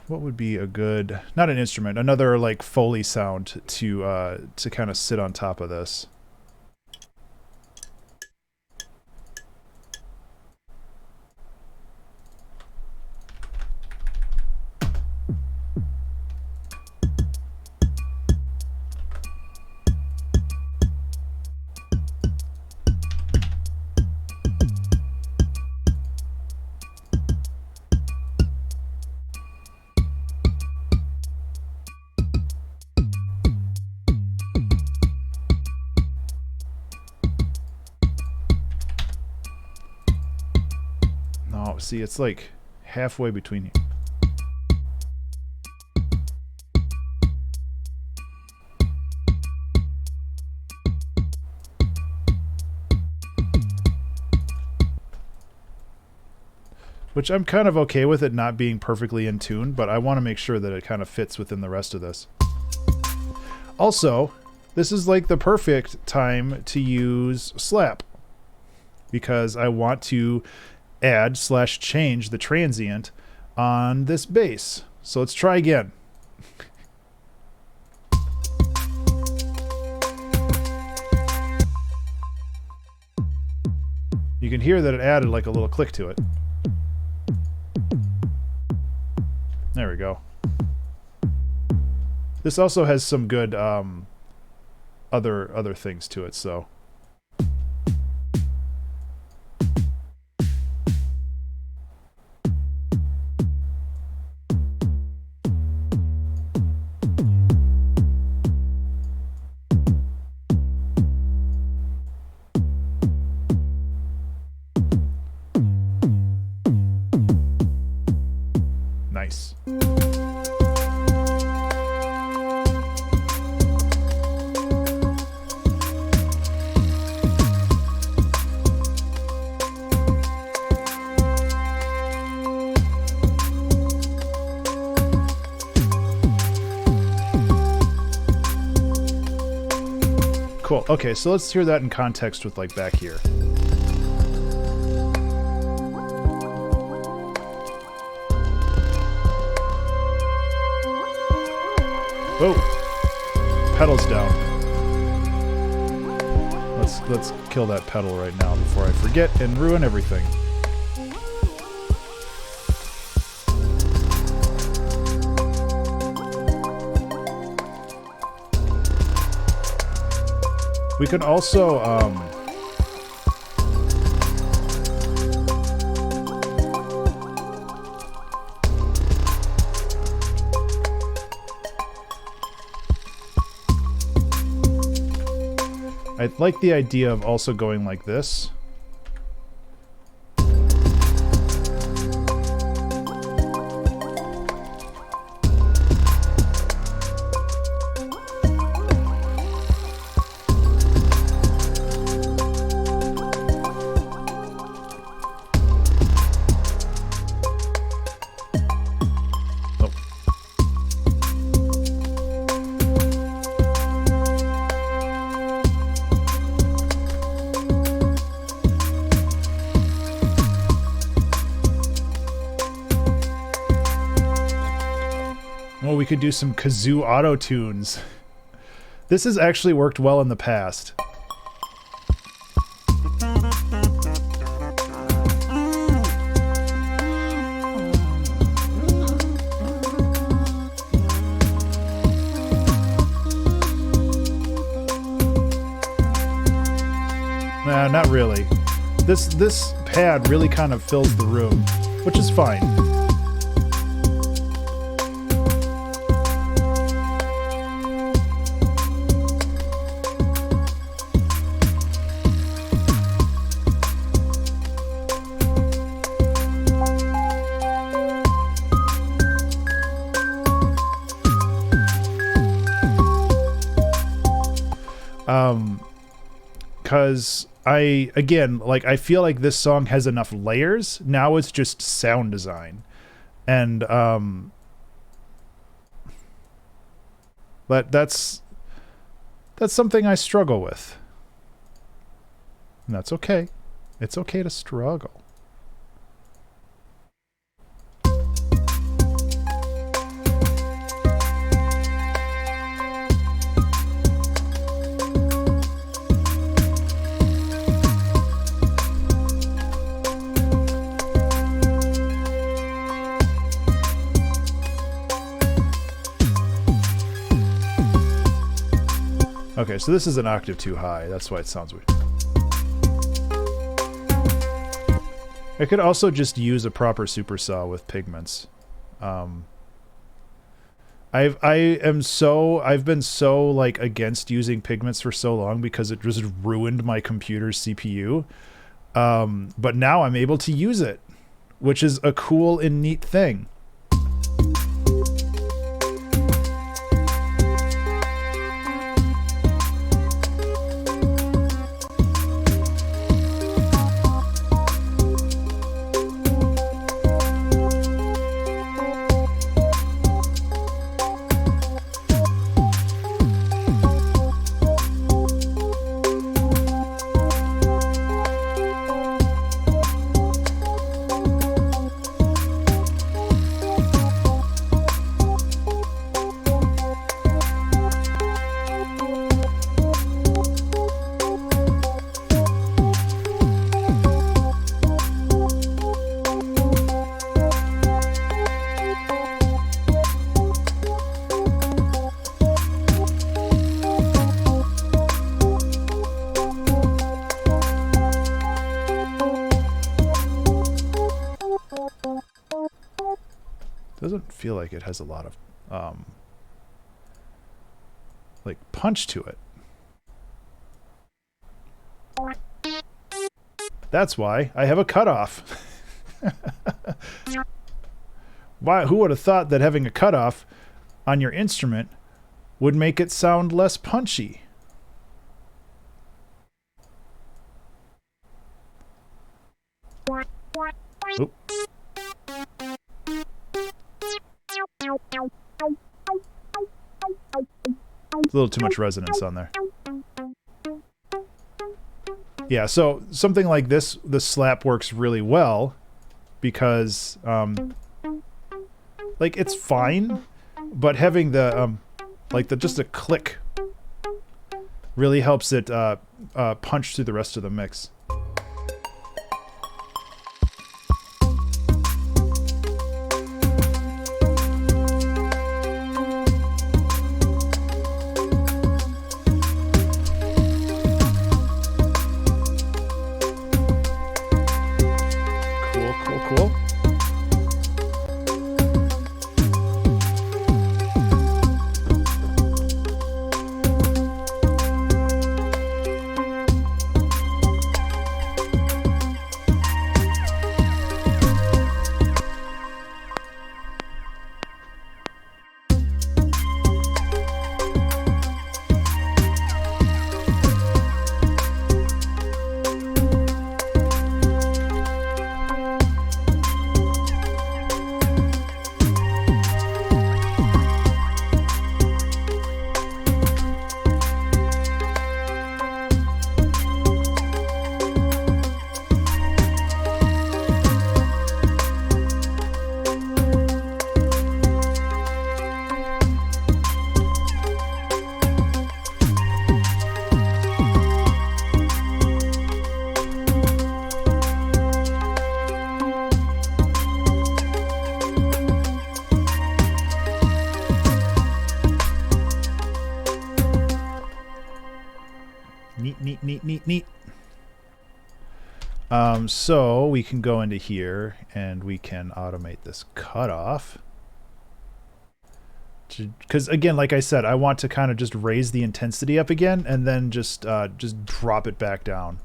What would be a good, not an instrument, another like Foley sound to kind of sit on top of this. See, it's like halfway between you. Which I'm kind of okay with it not being perfectly in tune, but I want to make sure that it kind of fits within the rest of this. Also, this is like the perfect time to use slap, because I want to add / change the transient on this bass. So let's try again. You can hear that it added like a little click to it. There we go. This also has some good other things to it, so. Nice. Cool. Okay, so let's hear that in context with like back here. Whoa! Pedal's down. Let's kill that pedal right now before I forget and ruin everything. We can also I like the idea of also going like this. Well, we could do some kazoo auto tunes. This has actually worked well in the past. Nah, not really. This pad really kind of fills the room, which is fine. Because I feel like this song has enough layers. Now it's just sound design. And, but that's something I struggle with. And that's okay. It's okay to struggle. Okay, so this is an octave too high. That's why it sounds weird. I could also just use a proper supersaw with pigments. I've been so like against using pigments for so long because it just ruined my computer's CPU. But now I'm able to use it, which is a cool and neat thing. Doesn't feel like it has a lot of like punch to it. That's why I have a cutoff. Why? Who would have thought that having a cutoff on your instrument would make it sound less punchy? Oop. It's a little too much resonance on there. Yeah, so something like this, the slap works really well because, like, it's fine, but having the, just a click really helps it punch through the rest of the mix. Cool. Neat. So we can go into here and we can automate this cutoff. Because again, like I said, I want to kind of just raise the intensity up again and then just drop it back down.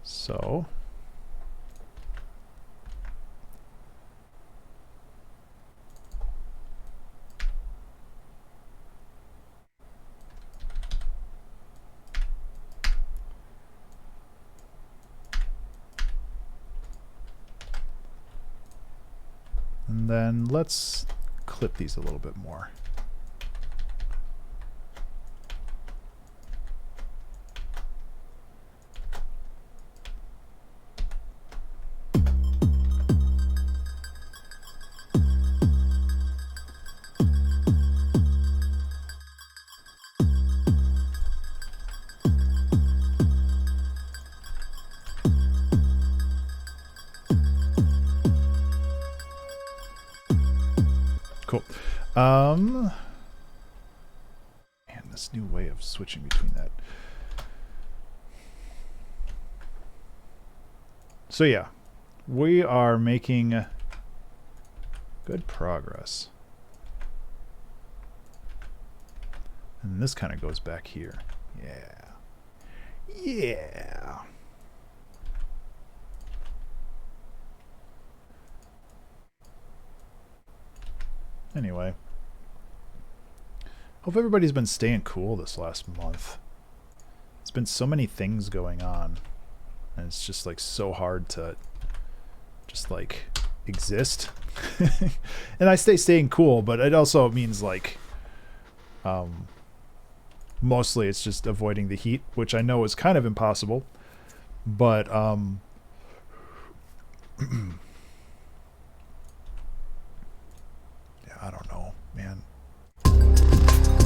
So and then let's clip these a little bit more. Cool. Man, this new way of switching between that. So yeah, we are making good progress. And this kind of goes back here. Yeah. Anyway, hope everybody's been staying cool this last month. It's been so many things going on, and it's just like so hard to just like exist. And I staying cool, but it also means like mostly it's just avoiding the heat, which I know is kind of impossible, but I don't know, man.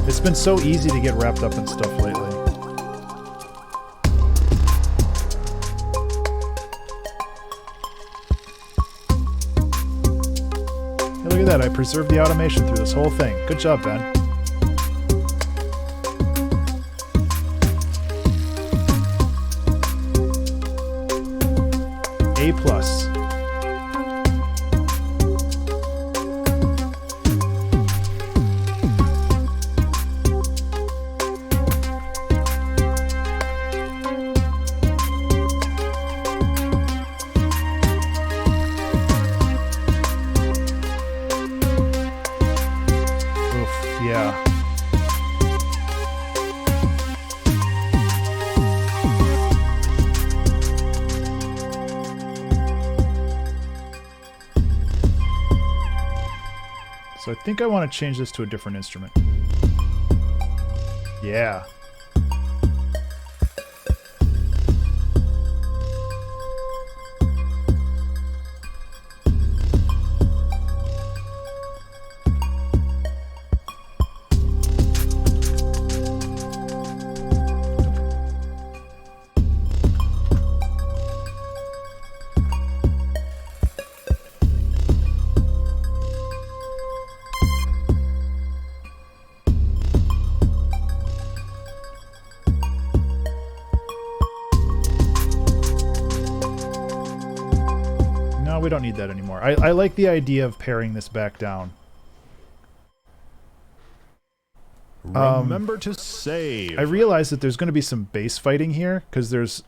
It's been so easy to get wrapped up in stuff lately. Hey, look at that, I preserved the automation through this whole thing. Good job, Ben. So I think I want to change this to a different instrument. Yeah. We don't need that anymore. I like the idea of paring this back down. Remember to save. I realize that there's going to be some bass fighting here, because there's...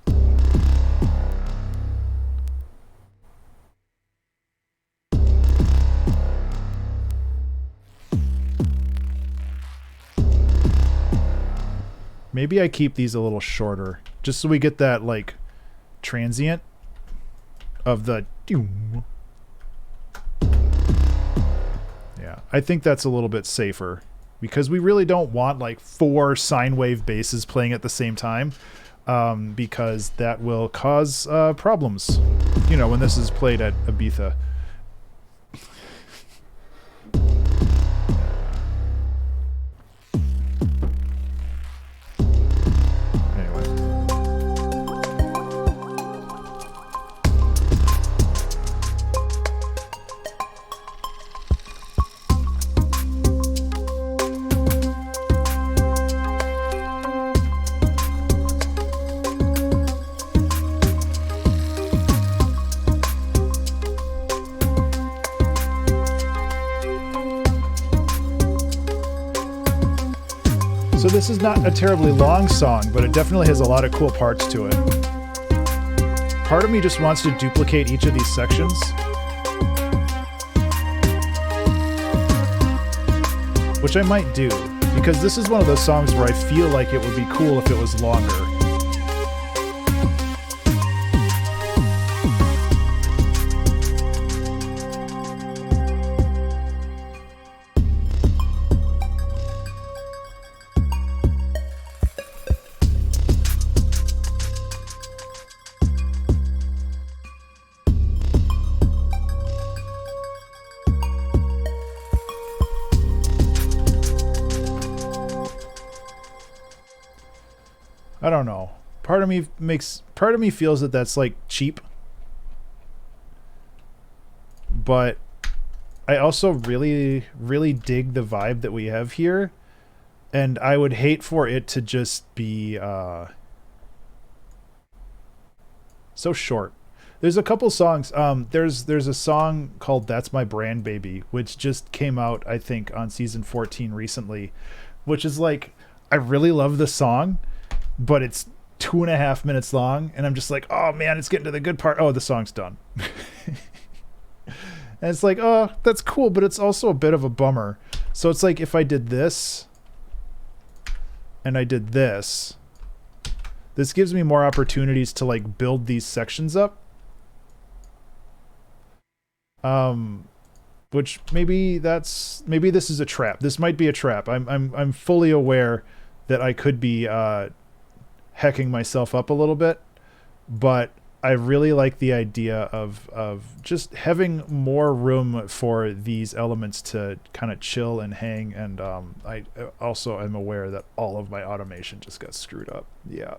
Maybe I keep these a little shorter, just so we get that, like, transient of the... Yeah, I think that's a little bit safer, because we really don't want like 4 sine wave basses playing at the same time, because that will cause problems, you know, when this is played at Ibiza. So this is not a terribly long song, but it definitely has a lot of cool parts to it. Part of me just wants to duplicate each of these sections. Which I might do, because this is one of those songs where I feel like it would be cool if it was longer. I don't know. Part of me feels that that's like cheap. But I also really, really dig the vibe that we have here. And I would hate for it to just be so short. There's a couple songs. There's a song called That's My Brand Baby, which just came out, I think, on season 14 recently, which is like, I really love the song, but it's 2.5 minutes long, and I'm just like, oh man, it's getting to the good part. Oh, the song's done. And it's like, oh, that's cool, but it's also a bit of a bummer. So it's like, if I did this and I did this, this gives me more opportunities to like build these sections up. Which maybe this is a trap. This might be a trap. I'm fully aware that I could be hecking myself up a little bit, but I really like the idea of just having more room for these elements to kind of chill and hang. And I also am aware that all of my automation just got screwed up. Yeah.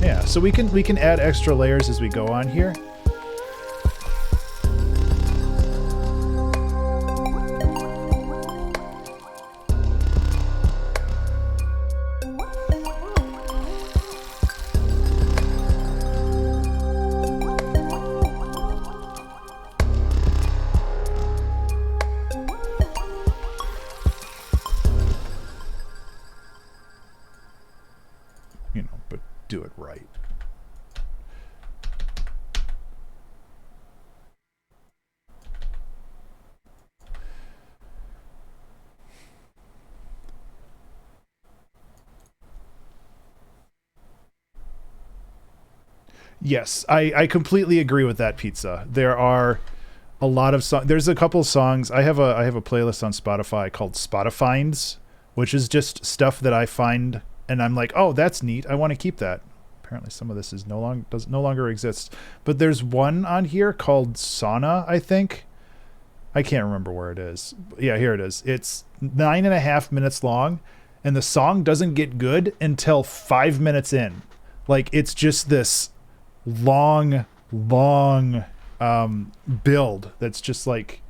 Yeah, so we can add extra layers as we go on here. Yes, I completely agree with that, Pizza. There are a lot of songs. There's a couple songs. I have a playlist on Spotify called Spotifynds, which is just stuff that I find and I'm like, oh, that's neat. I want to keep that. Apparently, some of this is no longer exists. But there's one on here called Sauna, I think. I can't remember where it is. Yeah, here it is. It's 9.5 minutes long, and the song doesn't get good until 5 minutes in. Like, it's just this long build that's just like,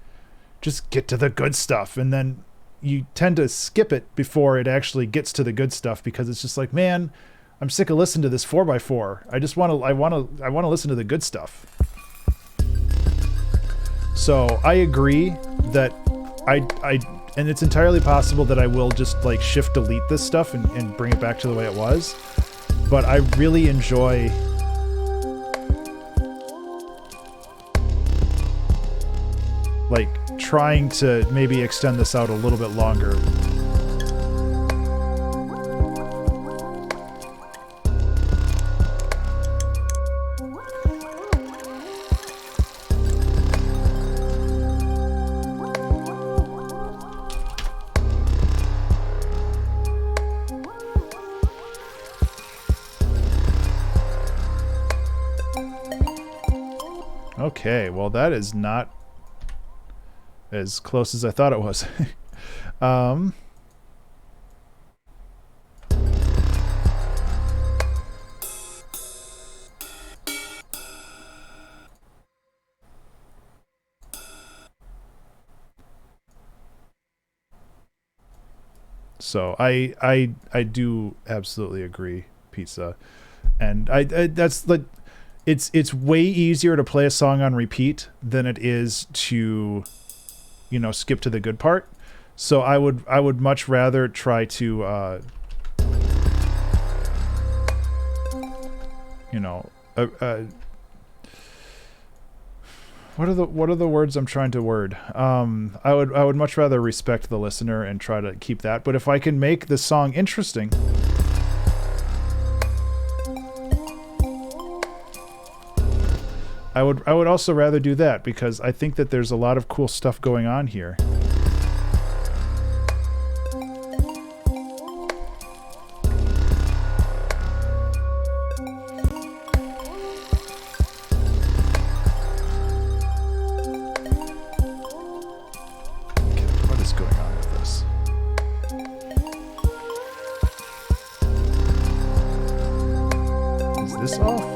just get to the good stuff, and then you tend to skip it before it actually gets to the good stuff because it's just like, man, I'm sick of listening to this 4x4. I want to listen to the good stuff. So I agree that and it's entirely possible that I will just like shift delete this stuff and bring it back to the way it was. But I really enjoy like trying to maybe extend this out a little bit longer. Okay, well that is not as close as I thought it was. So I do absolutely agree, Pizza, and I that's like. It's way easier to play a song on repeat than it is to, you know, skip to the good part. So I would much rather try to, you know, what are the words I'm trying to word? I would much rather respect the listener and try to keep that. But if I can make the song interesting. I would also rather do that because I think that there's a lot of cool stuff going on here. Okay, what is going on with this? Is this off?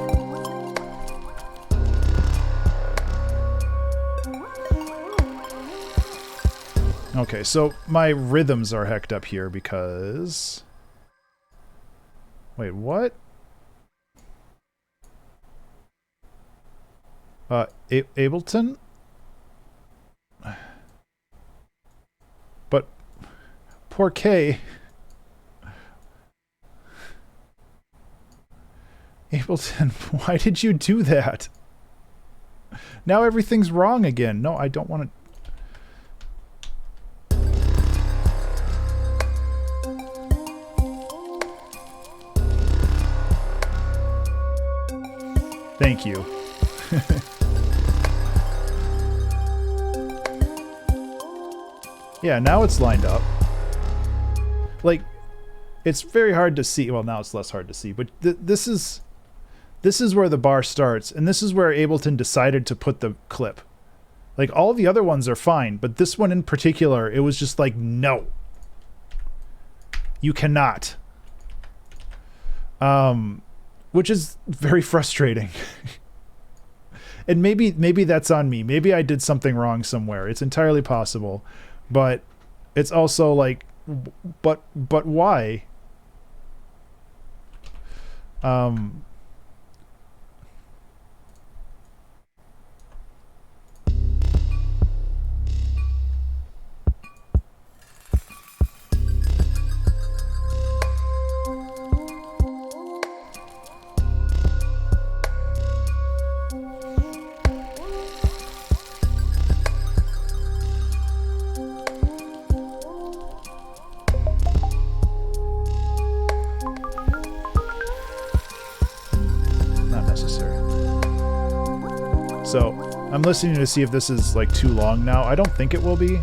Okay, so my rhythms are hecked up here because... Wait, what? Ableton? But... Poor K. Ableton, why did you do that? Now everything's wrong again. No, I don't want to... Thank you. Yeah, now it's lined up. Like, it's very hard to see. Well, now it's less hard to see, but this is where the bar starts, and this is where Ableton decided to put the clip. Like, all the other ones are fine, but this one in particular, it was just like, no. You cannot. Which is very frustrating. And maybe that's on me. Maybe I did something wrong somewhere. It's entirely possible. But it's also like, but why? Not necessary. So I'm listening to see if this is like too long now. I don't think it will be.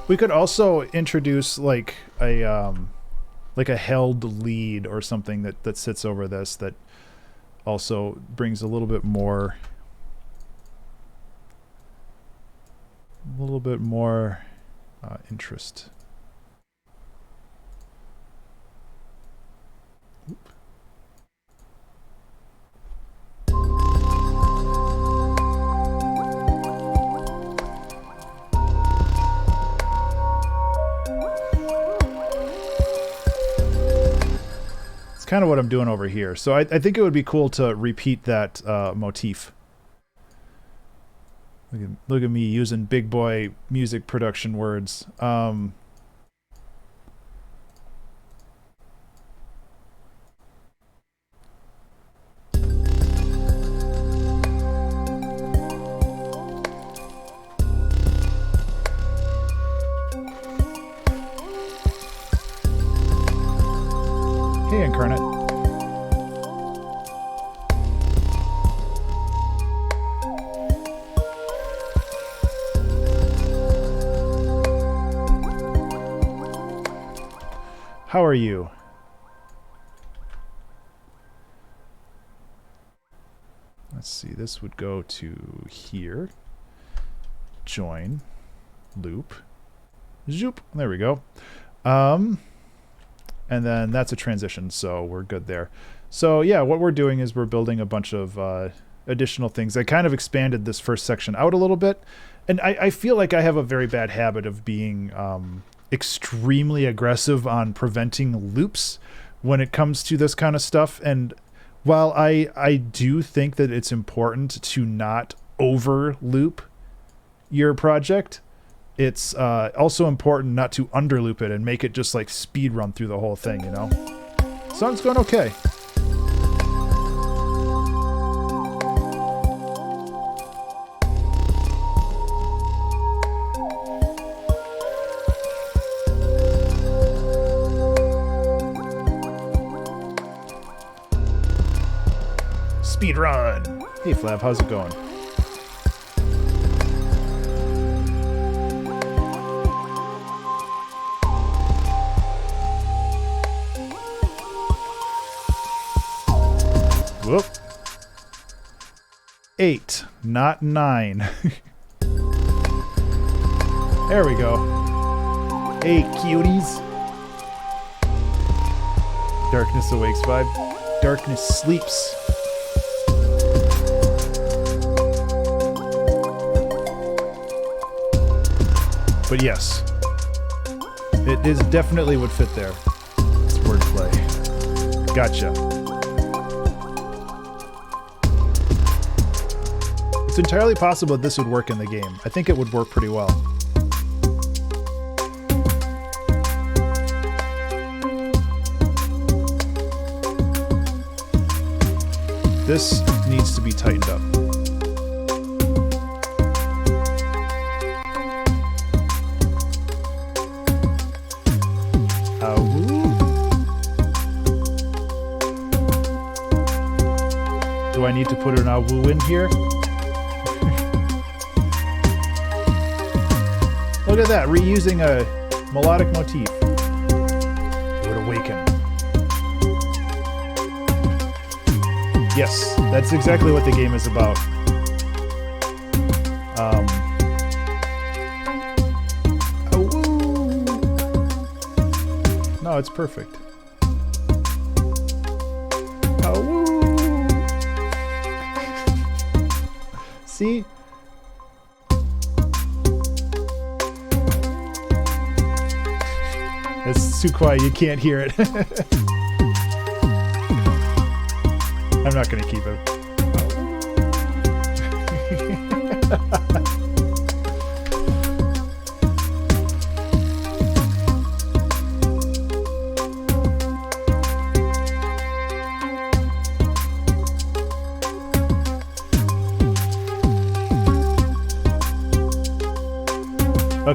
We could also introduce like a held lead or something that sits over this that also brings a little bit more interest. Kind of what I'm doing over here. So I think it would be cool to repeat that motif. Look at me using big boy music production words. Hey, Incarnate. How are you? Let's see, this would go to here. Join. Loop. Zoop. There we go. And then that's a transition, so we're good there. So yeah, what we're doing is we're building a bunch of additional things. I kind of expanded this first section out a little bit, and I feel like I have a very bad habit of being extremely aggressive on preventing loops when it comes to this kind of stuff. And while I do think that it's important to not over loop your project, it's also important not to underloop it and make it just like speed run through the whole thing, you know? Song's going okay. Speed run. Hey Flab, how's it going? Whoop. 8, not 9. There we go. Hey, cuties. Darkness awakes vibe. Darkness sleeps. But yes, it is definitely would fit there. It's wordplay. Gotcha. It's entirely possible that this would work in the game. I think it would work pretty well. This needs to be tightened up. Do I need to put an awoo in here? Look at that, reusing a melodic motif. It would awaken. Yes, that's exactly what the game is about. No, it's perfect. See? It's too quiet, you can't hear it. I'm not gonna keep it.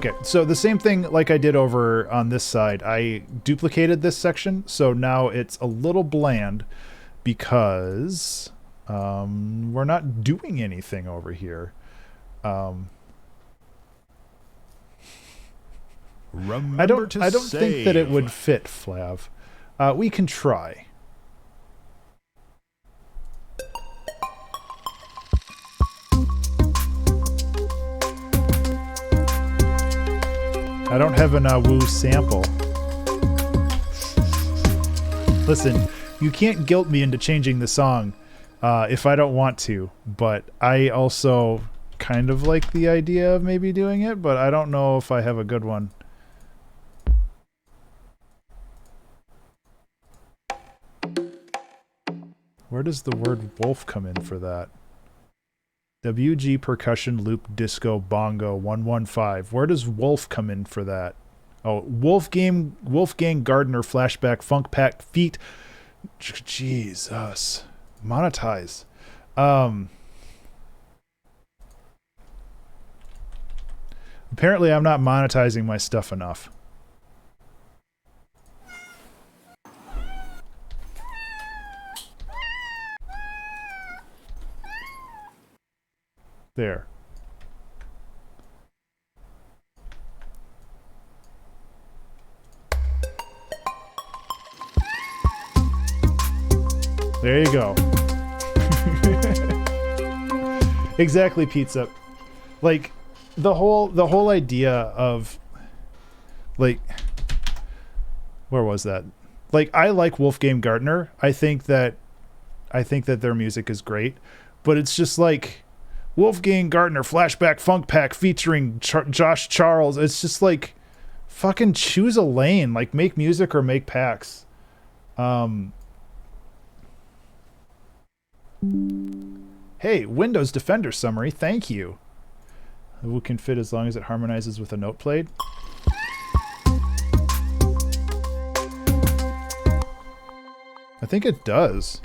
Okay, so the same thing like I did over on this side. I duplicated this section, so now it's a little bland because we're not doing anything over here. I don't think that it would fit, Flav. We can try. I don't have an woo sample. Listen, you can't guilt me into changing the song if I don't want to, but I also kind of like the idea of maybe doing it, but I don't know if I have a good one. Where does the word wolf come in for that? WG Percussion Loop Disco Bongo 115. Where does wolf come in for that? Oh, Wolfgang Gardner Flashback Funk Pack Feet. Jesus. Monetize. Apparently I'm not monetizing my stuff enough. There. There you go. Exactly, pizza. Like the whole idea of like where was that? Like I like Wolfgang Gardner. I think that their music is great, but it's just like Wolfgang Gardner Flashback Funk Pack featuring Josh Charles. It's just like fucking choose a lane, like make music or make packs. Hey, Windows Defender summary, thank you. Who can fit as long as it harmonizes with a note played? I think it does.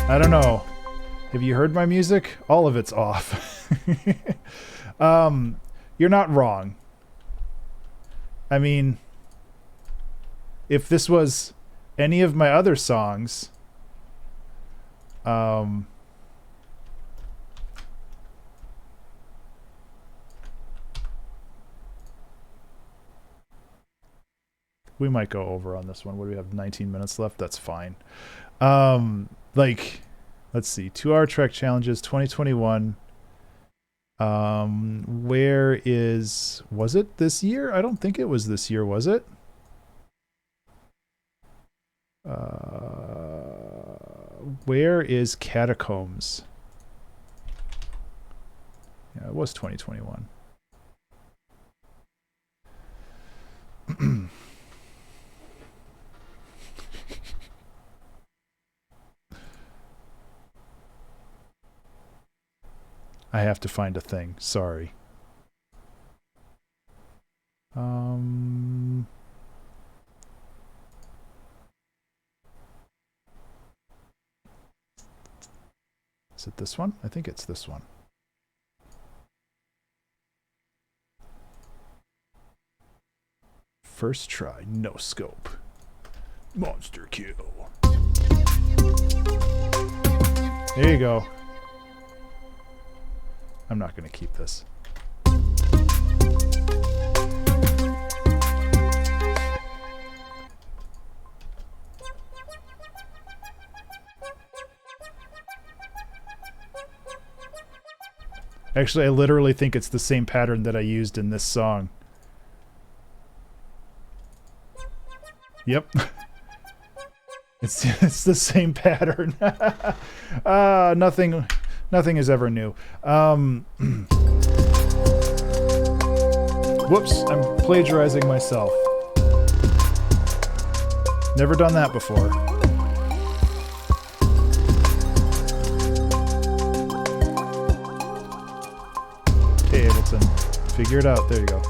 I don't know. Have you heard my music? All of it's off. You're not wrong. I mean, if this was any of my other songs, we might go over on this one. What do we have? 19 minutes left. That's fine. Like, let's see. 2-hour track challenges 2021. Where is, was it this year? I don't think it was this year, was it? Where is Catacombs? Yeah, it was 2021. I have to find a thing. Sorry. Is it this one? I think it's this one. First try, no scope. Monster kill. There you go. I'm not going to keep this. Actually, I literally think it's the same pattern that I used in this song. Yep. It's the same pattern. Nothing is ever new. Whoops, I'm plagiarizing myself. Never done that before. Okay, Ableton. Figure it out. There you go.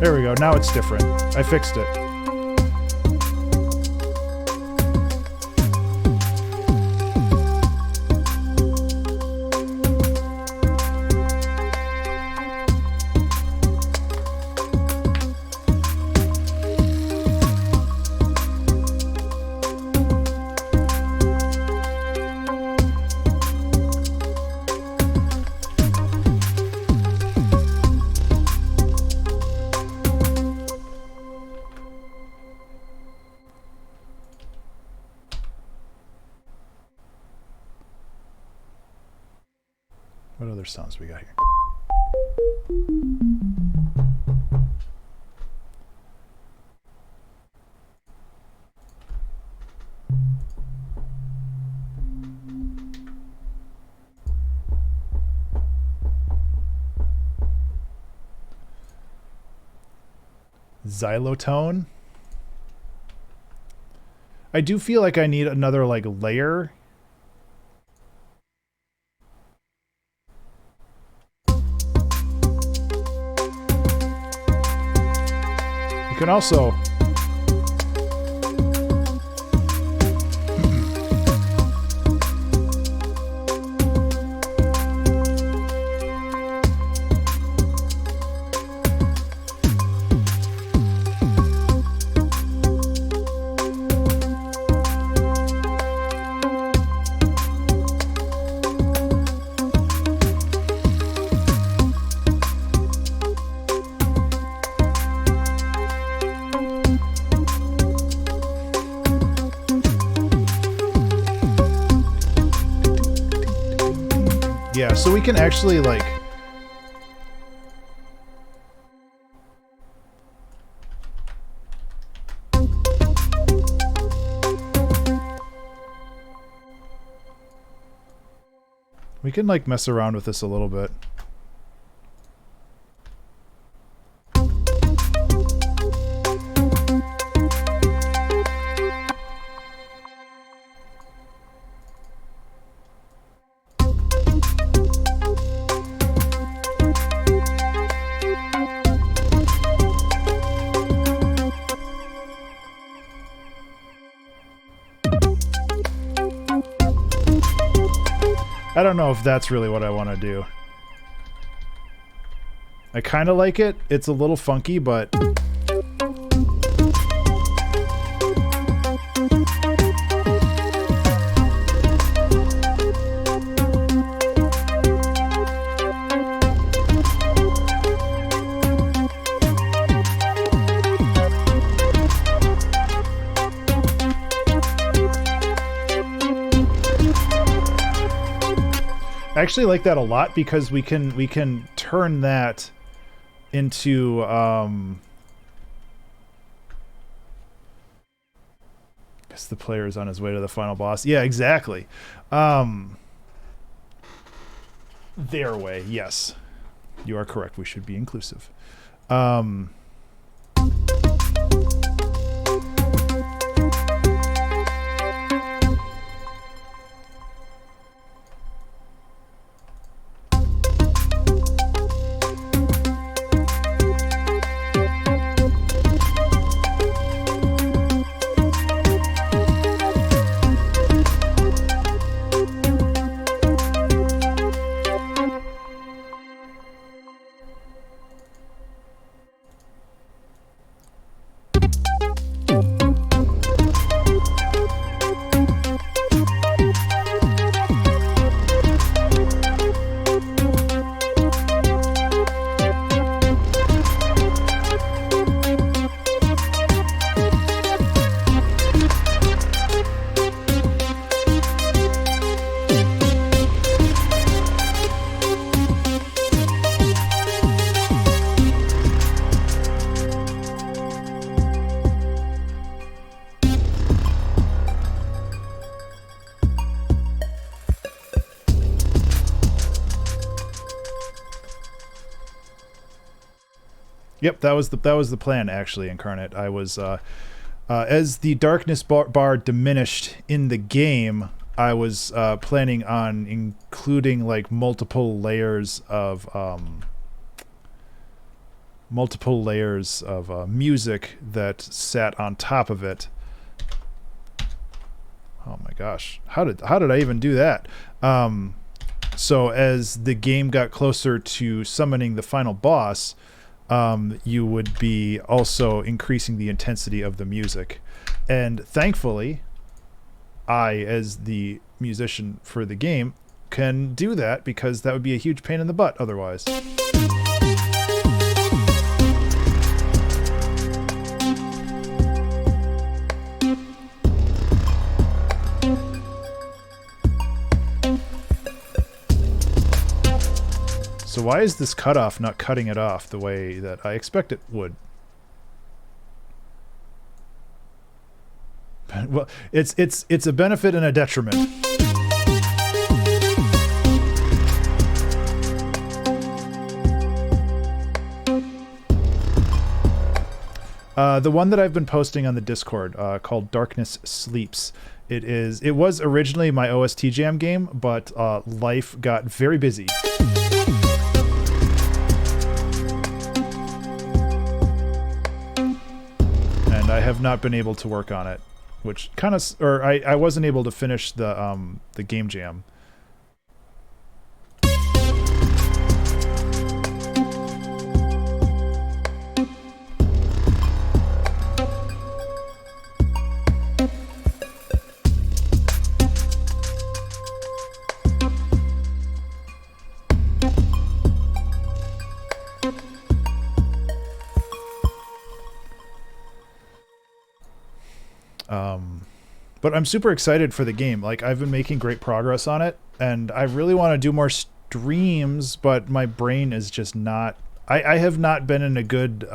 There we go. Now it's different. I fixed it. What other sounds we got here? Xylotone. I do feel like I need another like layer. You can also yeah, so we can actually like mess around with this a little bit. I don't know if that's really what I want to do. I kind of like it. It's a little funky, but... I actually like that a lot because we can turn that into guess the player is on his way to the final boss. Yeah, exactly. Their way, yes. You are correct. We should be inclusive. Yep, that was the plan actually, Incarnate. I was as the darkness bar diminished in the game, I was planning on including like multiple layers of music that sat on top of it. Oh my gosh, how did I even do that? So as the game got closer to summoning the final boss, you would be also increasing the intensity of the music. And thankfully, I, as the musician for the game, can do that because that would be a huge pain in the butt otherwise. So why is this cutoff not cutting it off the way that I expect it would? Well, it's a benefit and a detriment. The one that I've been posting on the Discord called Darkness Sleeps. It was originally my OST Jam game, but life got very busy. And I have not been able to work on it, which kind of, or I wasn't able to finish the game jam. But I'm super excited for the game. Like, I've been making great progress on it, and I really want to do more streams, but my brain is just not... I have not been in a good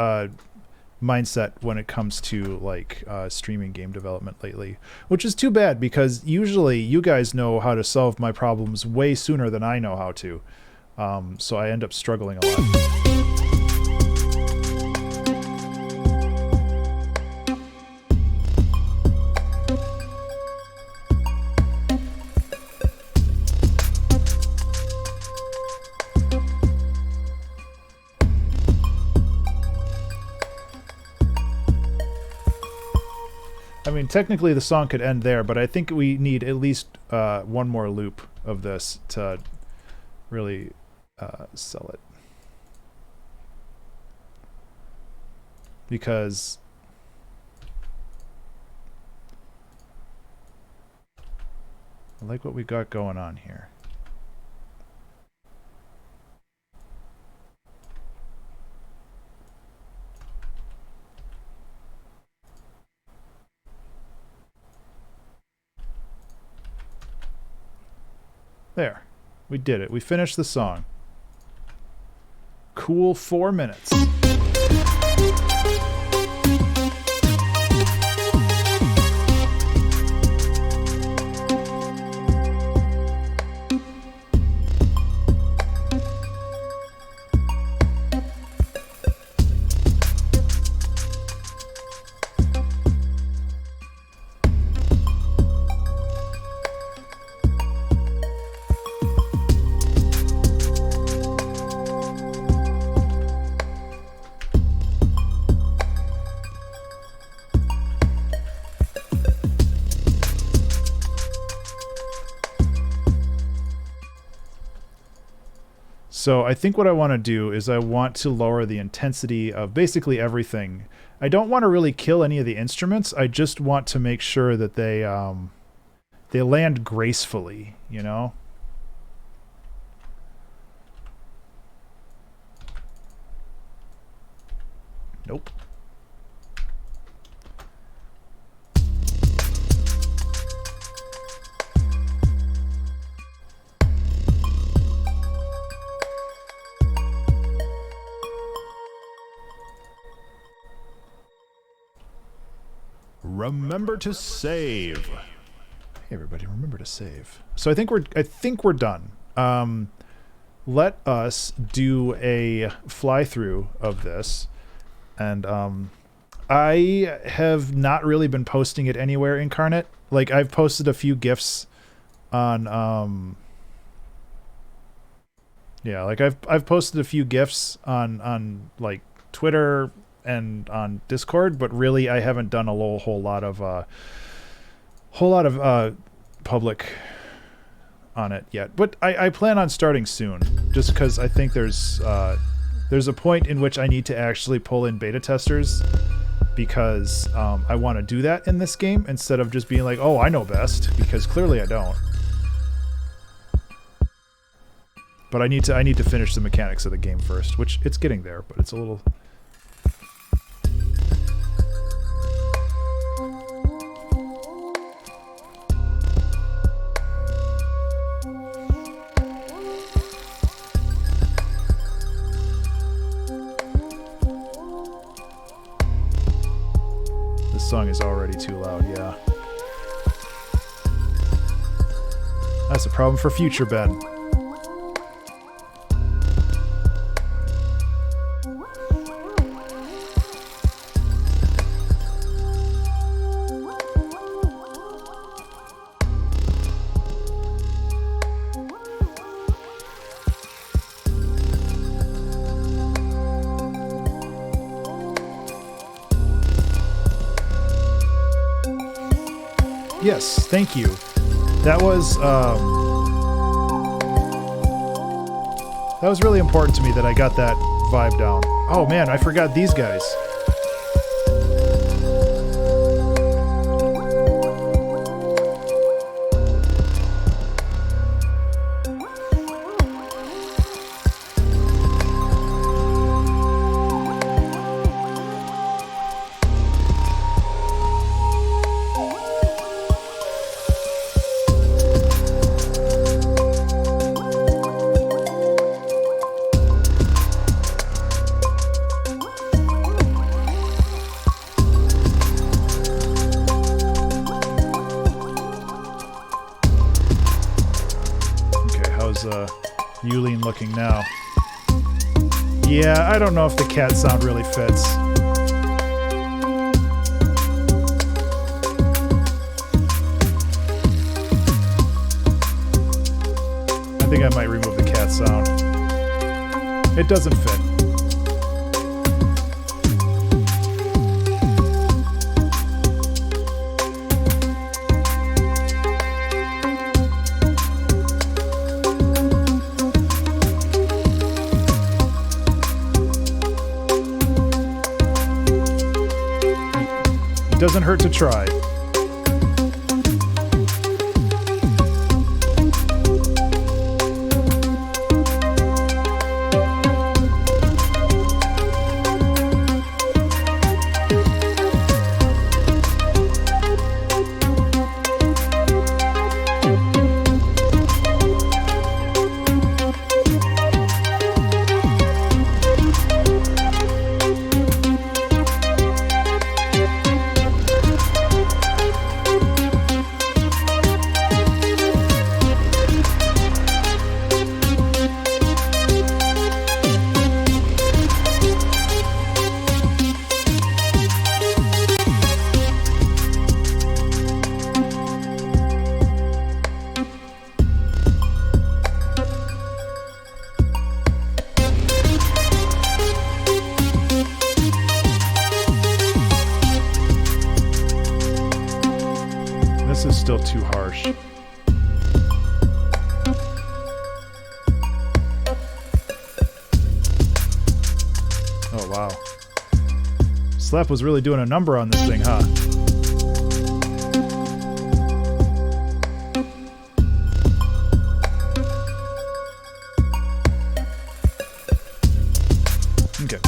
mindset when it comes to, like, streaming game development lately, which is too bad, because usually you guys know how to solve my problems way sooner than I know how to. So I end up struggling a lot. I mean, technically the song could end there, but I think we need at least one more loop of this to really sell it. Because I like what we got going on here. There. We did it. We finished the song. Cool 4 minutes. So I think what I want to do is I want to lower the intensity of basically everything. I don't want to really kill any of the instruments. I just want to make sure that they land gracefully, you know? Nope. Remember to save. Hey everybody, remember to save. So I think we're done. Let us do a fly through of this, And I have not really been posting it anywhere Incarnate. Like, I've posted a few GIFs on yeah, like I've posted a few GIFs on like Twitter and on Discord, but really I haven't done a whole lot of public on it yet. But I plan on starting soon, just because I think there's a point in which I need to actually pull in beta testers, because I want to do that in this game instead of just being like, oh, I know best, because clearly I don't. But I need to finish the mechanics of the game first, which it's getting there, but it's a little... This song is already too loud, yeah. That's a problem for future Ben. Yes, thank you. That was really important to me that I got that vibe down. Oh man, I forgot these guys. Yulene looking now. Yeah, I don't know if the cat sound really fits. I think I might remove the cat sound. It doesn't fit. Doesn't hurt to try. This is still too harsh. Oh, wow. Slap was really doing a number on this thing, huh? Okay.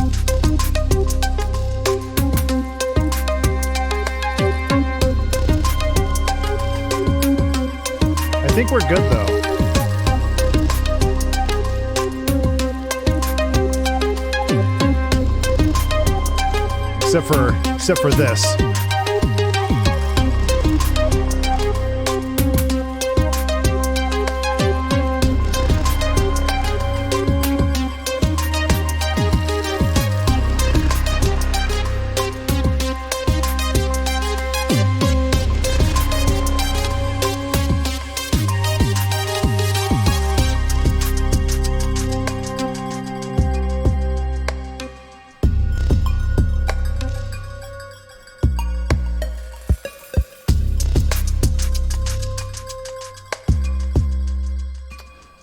I think we're good, though. Except for this.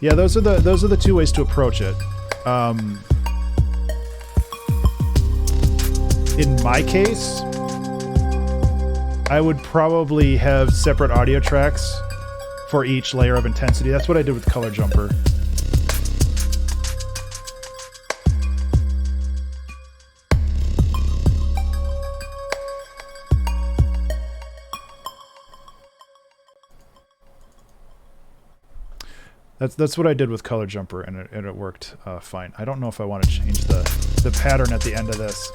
Yeah, those are the two ways to approach it. In my case, I would probably have separate audio tracks for each layer of intensity. That's what I did with Color Jumper. That's what I did with Color Jumper, and it worked fine. I don't know if I want to change the pattern at the end of this.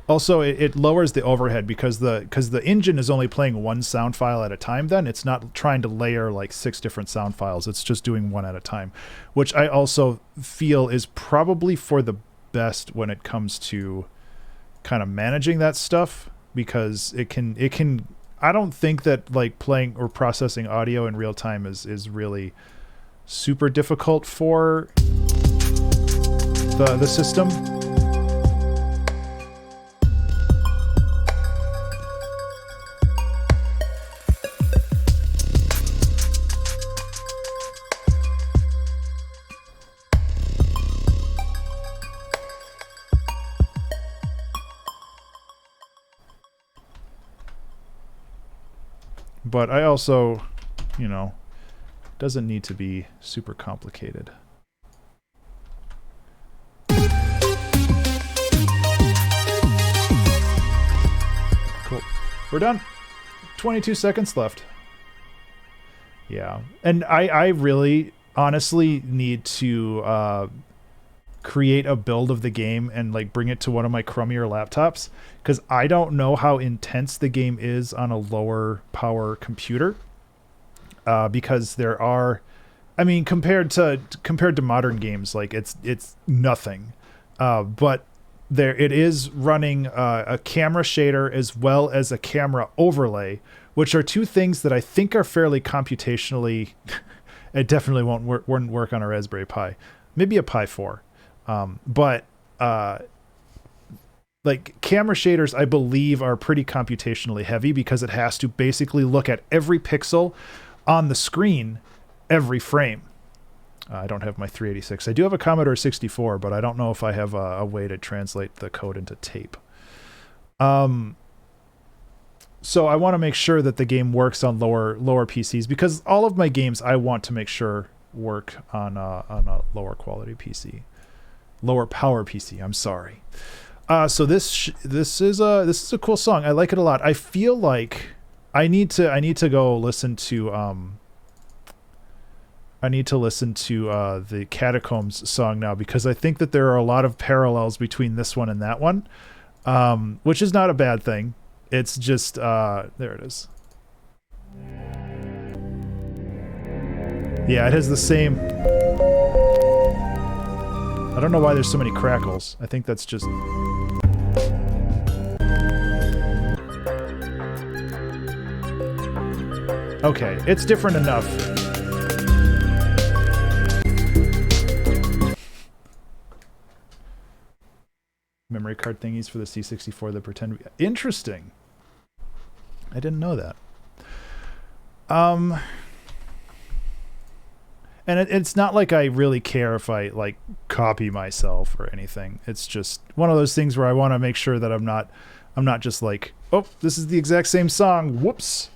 Also, it lowers the overhead because the engine is only playing one sound file at a time. Then it's not trying to layer like 6 different sound files. It's just doing one at a time, which I also feel is probably for the best when it comes to kind of managing that stuff, because it can. I don't think that like playing or processing audio in real time is really super difficult for the system. But I also, you know, doesn't need to be super complicated. Cool. We're done. 22 seconds left. Yeah. And I really honestly need to create a build of the game and like bring it to one of my crummier laptops, because I don't know how intense the game is on a lower power computer, because there are, I mean, compared to modern games, like it's nothing, but there it is running a camera shader as well as a camera overlay, which are two things that I think are fairly computationally it definitely wouldn't work on a Raspberry Pi, maybe a Pi 4. But like camera shaders, I believe, are pretty computationally heavy because it has to basically look at every pixel on the screen every frame. I don't have my 386. I do have a Commodore 64, but I don't know if I have a way to translate the code into tape. So I want to make sure that the game works on lower PCs, because all of my games I want to make sure work on a lower quality PC. Lower power PC. I'm sorry. So this is a cool song. I like it a lot. I feel like I need to go listen to the Catacombs song now, because I think that there are a lot of parallels between this one and that one, which is not a bad thing. It's just there it is. Yeah, it has the same. I don't know why there's so many crackles. I think that's just... Okay, it's different enough. Memory card thingies for the C64 that pretend to be... Interesting. I didn't know that. And it's not like I really care if I like copy myself or anything. It's just one of those things where I want to make sure that I'm not just like, oh, this is the exact same song. Whoops.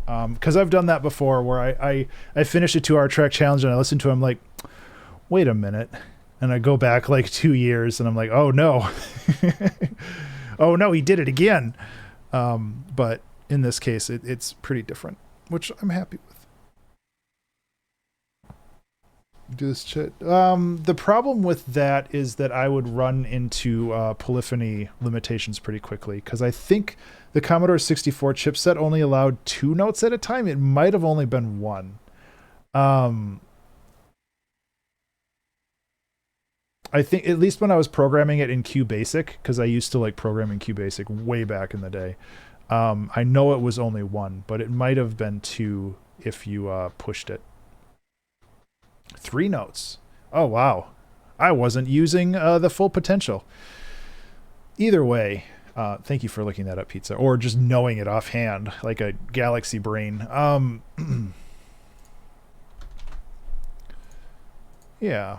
Because I've done that before, where I finish a 2-hour track challenge and I listen to it, I'm like, wait a minute. And I go back like 2 years and I'm like, oh no. Oh no, he did it again. But in this case, it's pretty different, which I'm happy with. Do this shit. The problem with that is that I would run into polyphony limitations pretty quickly, because I think the Commodore 64 chipset only allowed 2 notes at a time. It might have only been 1. I think, at least when I was programming it in QBasic, because I used to like programming QBasic way back in the day, I know it was only 1, but it might have been 2 if you pushed it. 3 notes. Oh, wow. I wasn't using the full potential. Either way, thank you for looking that up, Pizza, or just knowing it offhand like a galaxy brain. Yeah.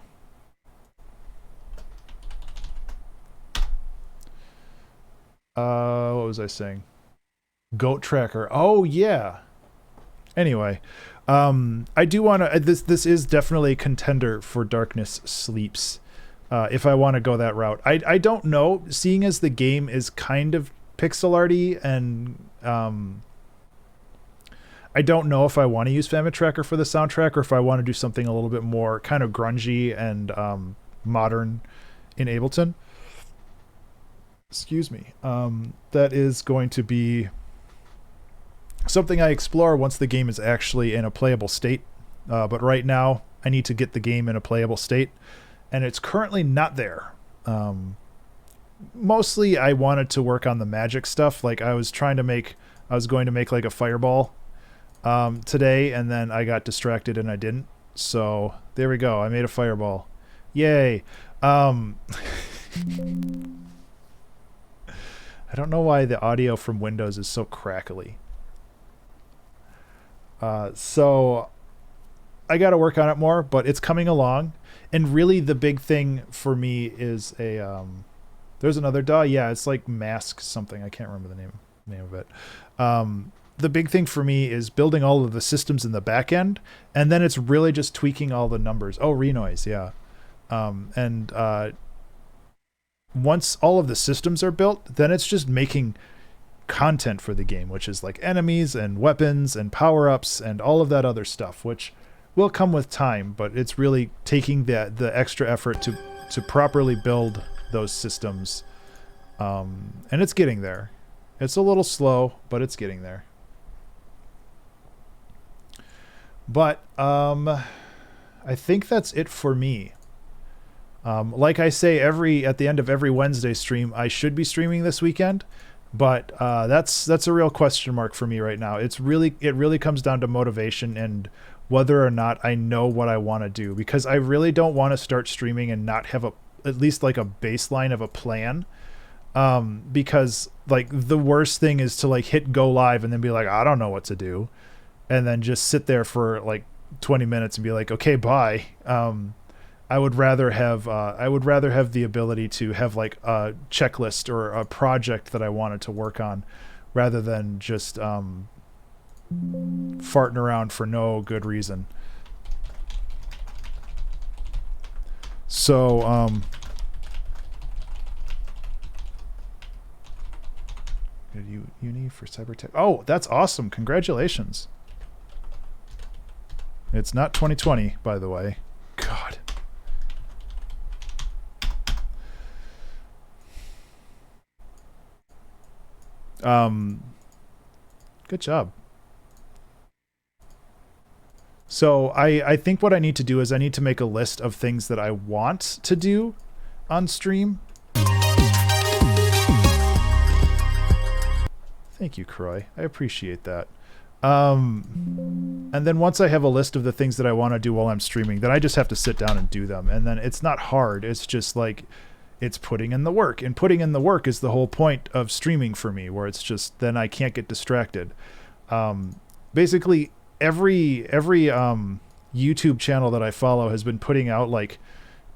What was I saying? Goat Tracker. Oh, yeah. Anyway, I do want to. This is definitely a contender for Darkness Sleeps. If I want to go that route, I don't know. Seeing as the game is kind of pixel arty, and I don't know if I want to use Famine Tracker for the soundtrack, or if I want to do something a little bit more kind of grungy and modern in Ableton. Excuse me. That is going to be something I explore once the game is actually in a playable state. But right now, I need to get the game in a playable state, and it's currently not there. Mostly, I wanted to work on the magic stuff. Like I was going to make like a fireball today, and then I got distracted and I didn't. So there we go. I made a fireball. Yay. I don't know why the audio from Windows is so crackly. So I got to work on it more, but it's coming along. And really the big thing for me is there's another DAW. Yeah, it's like Mask something. I can't remember the name of it. The big thing for me is building all of the systems in the back end, and then it's really just tweaking all the numbers. Oh, renoise. Yeah. Once all of the systems are built, then it's just making content for the game, which is like enemies and weapons and power-ups and all of that other stuff, which will come with time, but it's really taking the extra effort to properly build those systems. And it's getting there. It's a little slow, but it's getting there. But I think that's it for me. Like I say at the end of every Wednesday stream, I should be streaming this weekend, but that's a real question mark for me right now. It really comes down to motivation and whether or not I know what I want to do, because I really don't want to start streaming and not have at least like a baseline of a plan. Because like the worst thing is to like hit go live and then be like, I don't know what to do, and then just sit there for like 20 minutes and be like, okay, bye. I would rather have the ability to have like a checklist or a project that I wanted to work on, rather than just farting around for no good reason. So uni for cybertech. Oh, that's awesome! Congratulations. It's not 2020, by the way. God. Good job. So I think what I need to do is I need to make a list of things that I want to do on stream. Thank you, Croy. I appreciate that. And then once I have a list of the things that I want to do while I'm streaming, then I just have to sit down and do them. And then it's not hard. It's just like, it's putting in the work, and putting in the work is the whole point of streaming for me, where it's just, then I can't get distracted. Basically every YouTube channel that I follow has been putting out like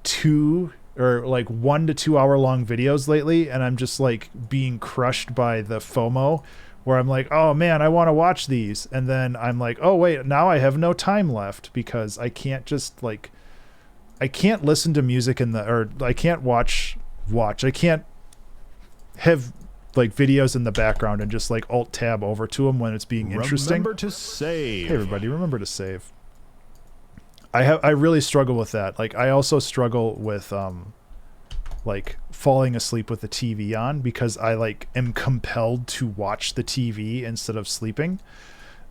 1 to 2 hour long videos lately. And I'm just like being crushed by the FOMO, where I'm like, oh man, I want to watch these. And then I'm like, oh wait, now I have no time left, because I can't just like, I can't listen to music I can't watch. I can't have like videos in the background and just like alt tab over to them when it's being interesting. Remember to save. Hey everybody, remember to save. I really struggle with that. Like I also struggle with like falling asleep with the TV on, because I like am compelled to watch the TV instead of sleeping.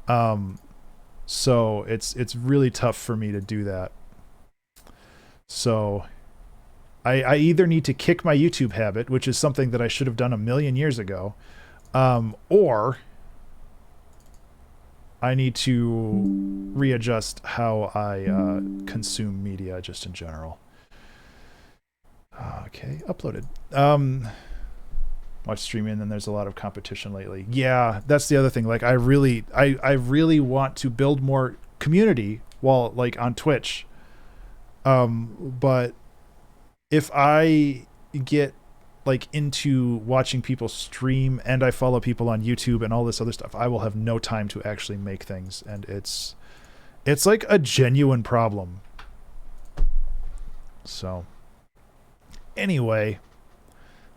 So it's really tough for me to do that. So I either need to kick my YouTube habit, which is something that I should have done a million years ago, or I need to readjust how I consume media just in general. Okay, uploaded. Watch streaming, and then there's a lot of competition lately. Yeah, that's the other thing. Like I really want to build more community while like on Twitch. But if I get like into watching people stream and I follow people on YouTube and all this other stuff, I will have no time to actually make things, and it's like a genuine problem. So anyway,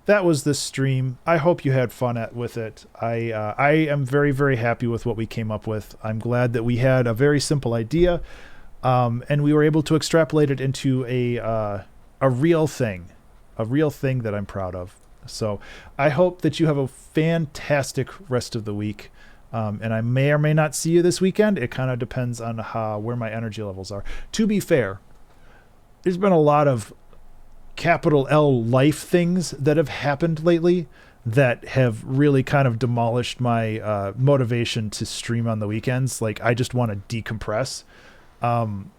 that was this stream. I hope you had fun with it. I am very, very happy with what we came up with. I'm glad that we had a very simple idea, and we were able to extrapolate it into a real thing that I'm proud of. So I hope that you have a fantastic rest of the week. And I may or may not see you this weekend. It kind of depends on where my energy levels are. To be fair, there's been a lot of capital L life things that have happened lately that have really kind of demolished my motivation to stream on the weekends. Like, I just want to decompress. Send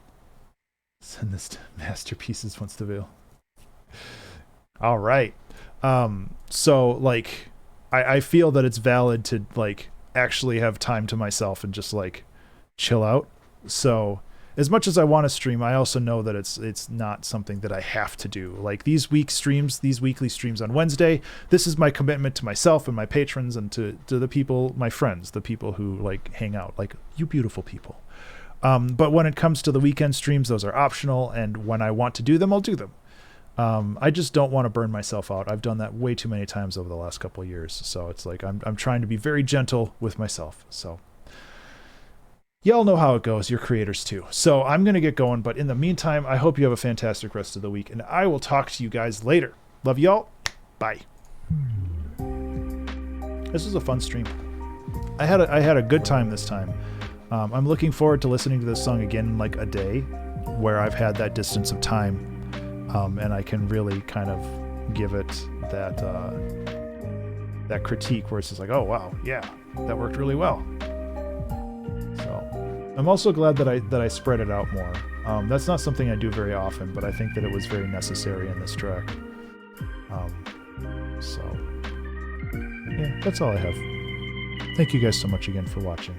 this to Masterpieces wants to be. All right. So like, I feel that it's valid to like actually have time to myself and just like chill out. So as much as I want to stream, I also know that it's not something that I have to do. Like these weekly streams on Wednesday, this is my commitment to myself and my patrons and to the people, my friends, the people who like hang out, like you beautiful people. But when it comes to the weekend streams, those are optional. And when I want to do them, I'll do them. I just don't want to burn myself out. I've done that way too many times over the last couple of years. So it's like, I'm trying to be very gentle with myself. So y'all know how it goes. You're creators too. So I'm going to get going. But in the meantime, I hope you have a fantastic rest of the week, and I will talk to you guys later. Love y'all. Bye. This was a fun stream. I had a good time this time. I'm looking forward to listening to this song again in like a day where I've had that distance of time. And I can really kind of give it that critique where it's just like, oh wow, yeah, that worked really well. So I'm also glad that I spread it out more. That's not something I do very often, but I think that it was very necessary in this track. So yeah, that's all I have. Thank you guys so much again for watching.